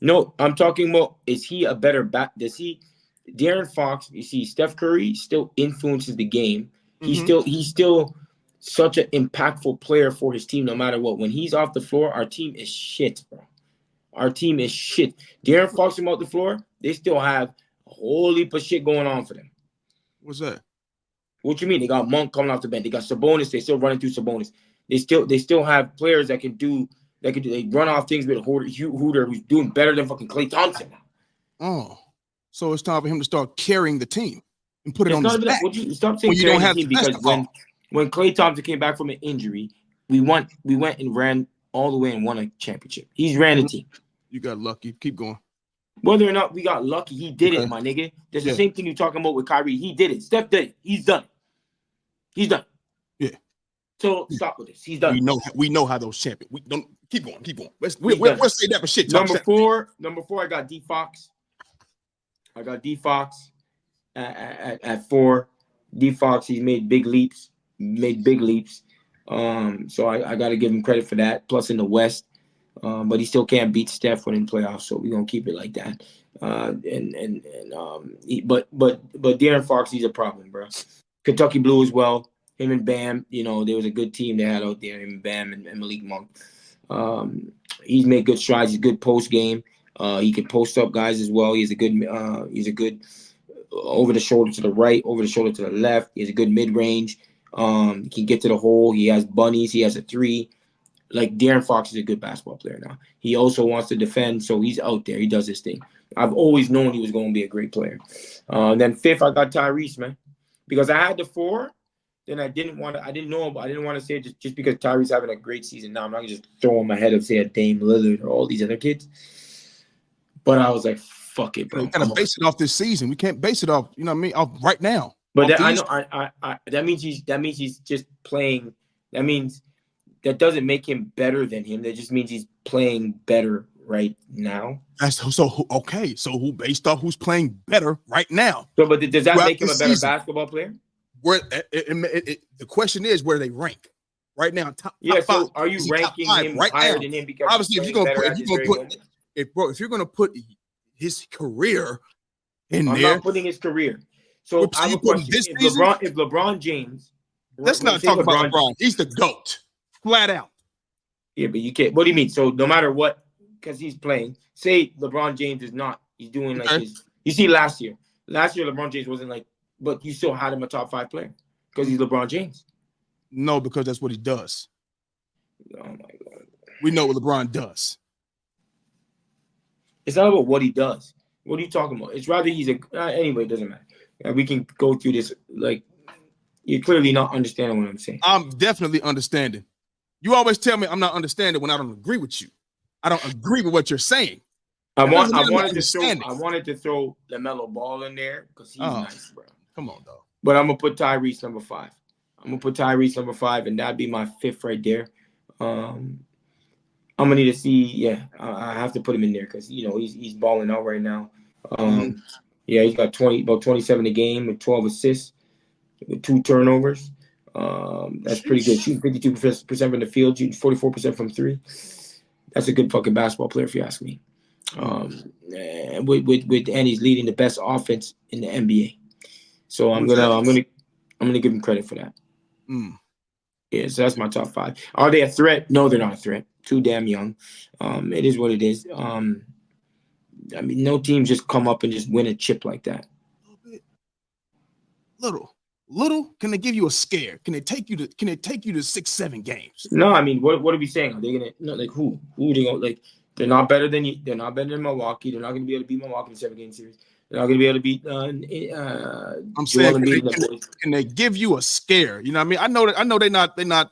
No, I'm talking about, is he a better De'Aaron Fox, you see, Steph Curry still influences the game. He's still such an impactful player for his team no matter what. When he's off the floor, our team is shit, bro. Our team is shit. De'Aaron Fox him off the floor, they still have a whole heap of shit going on for them. What's that? What you mean? They got Monk coming off the bench. They got Sabonis. They still running through Sabonis. They still have players that can do. They run off things with Hooter, who's doing better than fucking Klay Thompson now. Oh, so it's time for him to start carrying the team and put it on his back. Stop saying carrying the team because when Klay Thompson came back from an injury, we went and ran all the way and won a championship. He's ran the team. You got lucky. Keep going. Whether or not we got lucky, he did it, my nigga. That's the same thing you're talking about with Kyrie. He did it. Steph did it. He's done it. He's done. Yeah. So stop with this. He's done. We know how those champions. We don't keep going. We'll say that for shit. Number four, I got D Fox. At 4. D Fox, he's made big leaps. So I got to give him credit for that. Plus in the West, but he still can't beat Steph when in playoffs. So we're gonna keep it like that. But De'Aaron Fox, he's a problem, bro. Kentucky Blue as well. Him and Bam, there was a good team they had out there. Him and Bam and Malik Monk. He's made good strides. He's good post game. He can post up guys as well. He's a good over the shoulder to the right, over the shoulder to the left. He has a good mid range. He can get to the hole. He has bunnies. He has a 3. Like De'Aaron Fox is a good basketball player now. He also wants to defend, so he's out there. He does his thing. I've always known he was going to be a great player. Then 5th, I got Tyrese, man, because I had the 4. Then I didn't want to say it just because Tyrese having a great season. Now I'm not gonna just throw him ahead of say a Dame Lillard or all these other kids. But I was like, fuck it, bro. We gotta base it off this season. We can't base it off, off right now. But that means he's just playing. That means that doesn't make him better than him. That just means he's playing better right now. Okay. So who based off who's playing better right now? So, but does that make him a better basketball player? Where the question is where they rank right now. Top so 5. Are you ranking him right higher than him? Because obviously, if you're gonna put his career in there, I'm not putting his career. So I So have you a putting question. this season? If LeBron James, Let's not say talk about LeBron. He's the GOAT. Flat out. Yeah, but you can't. What do you mean? So no matter what, because he's playing, say LeBron James is not. He's doing like his. You see, last year LeBron James wasn't like, but you still had him a top 5 player because he's LeBron James. No, because that's what he does. Oh my God. We know what LeBron does. It's not about what he does. What are you talking about? It's rather he's a. Anyway, it doesn't matter. We can go through this. Like, you're clearly not understanding what I'm saying. I'm definitely understanding. You always tell me I'm not understanding when I don't agree with you. I don't agree with what you're saying. I wanted to throw LaMelo Ball in there because he's nice, bro. Come on, dog. But I'm gonna put Tyrese number 5. number 5, and that'd be my 5th right there. I'm gonna need to see. Yeah, I have to put him in there because he's balling out right now. Yeah, he's got about 27 a game with 12 assists with 2 turnovers. That's pretty good. Shooting 52% from the field, shooting 44% from 3. That's a good fucking basketball player, if you ask me. And he's leading the best offense in the NBA. So I'm gonna give him credit for that. Yeah, so that's my top 5. Are they a threat? No, they're not a threat. Too damn young. It is what it is. I mean, no team just come up and just win a chip like that. Little. Can they give you a scare? Can they take you to 6-7 games? No, I mean, what are we saying? Are they gonna like who? Who are they gonna like? They're not better than you. They're not better than Milwaukee. They're not gonna be able to beat Milwaukee in the 7-game series. They're not gonna be able to beat. I'm saying, can they give you a scare? You know what I mean? I know they're not.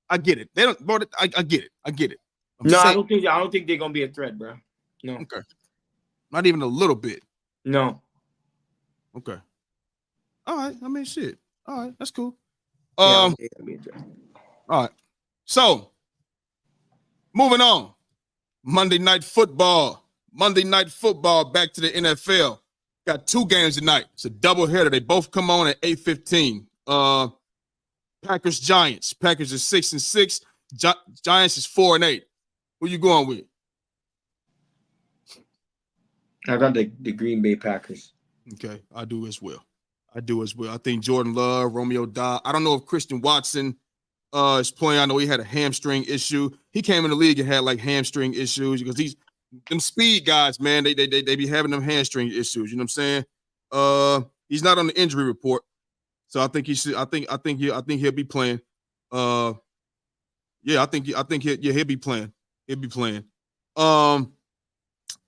I get it. They don't. Bro, I get it. I don't think they're gonna be a threat, bro. No. Okay. Not even a little bit. No. Okay. All right. I mean, shit. All right. That's cool. All right. So, moving on. Monday Night Football. Back to the NFL. Got 2 games tonight. It's a doubleheader. They both come on at 8:15. Packers Giants. Packers is 6-6. Giants is 4-8. Who you going with? I got the Green Bay Packers. Okay, I do as well. I think Jordan Love, Romeo Dobbs. I don't know if Christian Watson is playing. I know he had a hamstring issue. He came in the league and had like hamstring issues because them speed guys, man, they be having them hamstring issues. You know what I'm saying? He's not on the injury report, so I think he should. I think he'll be playing. Yeah, I think he'll be playing.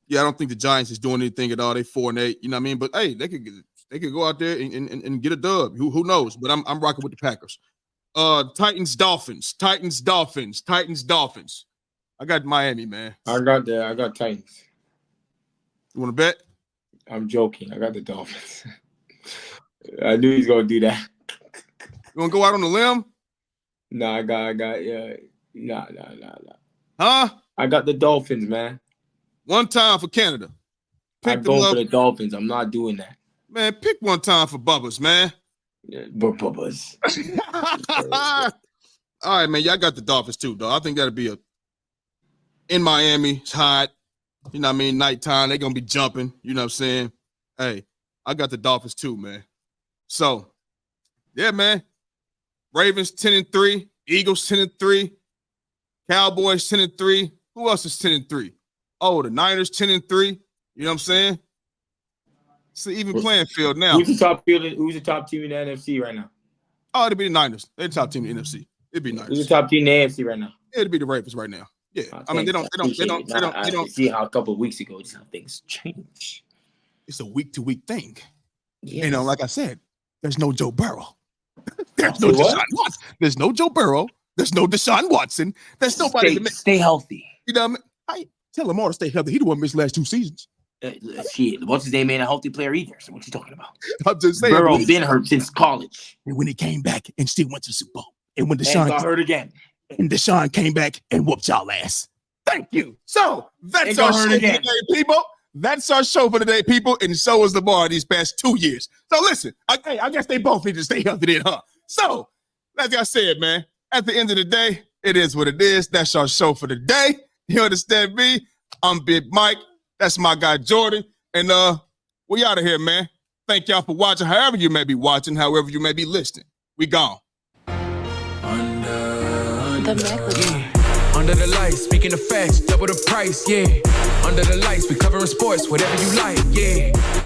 Yeah, I don't think the Giants is doing anything at all. They 4-8. You know what I mean? But hey, they could go out there and get a dub. Who knows? But I'm rocking with the Packers. Titans Dolphins. I got Miami, man. I got Titans. You want to bet? I'm joking. I got the Dolphins. I knew he's gonna do that. You want to go out on the limb? No, I got nah. Huh? I got the Dolphins, man. One time for Canada. I'm going for the Dolphins. I'm not doing that. Man, pick one time for Bubba's, man. Yeah, Bubba's. All right, man. Y'all got the Dolphins too, though. I think that'll be in Miami. It's hot. You know what I mean? Nighttime. They're going to be jumping. You know what I'm saying? Hey, I got the Dolphins too, man. So, yeah, man. Ravens 10-3. Eagles 10-3. Cowboys 10-3. Who else is 10-3? Oh, the Niners 10-3. You know what I'm saying? It's an even playing field now. Who's the top team in the NFC right now? Oh, it'd be the Niners. They're the top team in the NFC. It'd be Niners. Who's the top team in the AFC right now? It'd be the Ravens right now. Yeah. I mean, they don't see how a couple of weeks ago just how things change. It's a week-to-week thing. Yes. You know, like I said, there's no Joe Burrow. There's no Deshaun Watson. There's no Joe Burrow. There's no Deshaun Watson. There's nobody to stay healthy. You know what I mean? I tell Lamar to stay healthy. He the one missed last 2 seasons. Shit, what's his name ain't a healthy player either. So what you talking about? I'm just saying. Burrow been hurt since college. And when he came back and still went to the Super Bowl. And when Deshaun got hurt again. And Deshaun came back and whooped y'all ass. Thank you. So that's our show for today, people. That's our show for today, people. And so was Lamar these past 2 years. So listen, I guess they both need to stay healthy then, huh? So, like I said, man, at the end of the day, it is what it is. That's our show for the day. You understand me? I'm Big Mike. That's my guy Jordan. And we out of here, man. Thank y'all for watching. However you may be watching, however you may be listening. We gone. Under the lights, speaking of facts, double the price, yeah. Under the lights, we covering sports, whatever you like, yeah.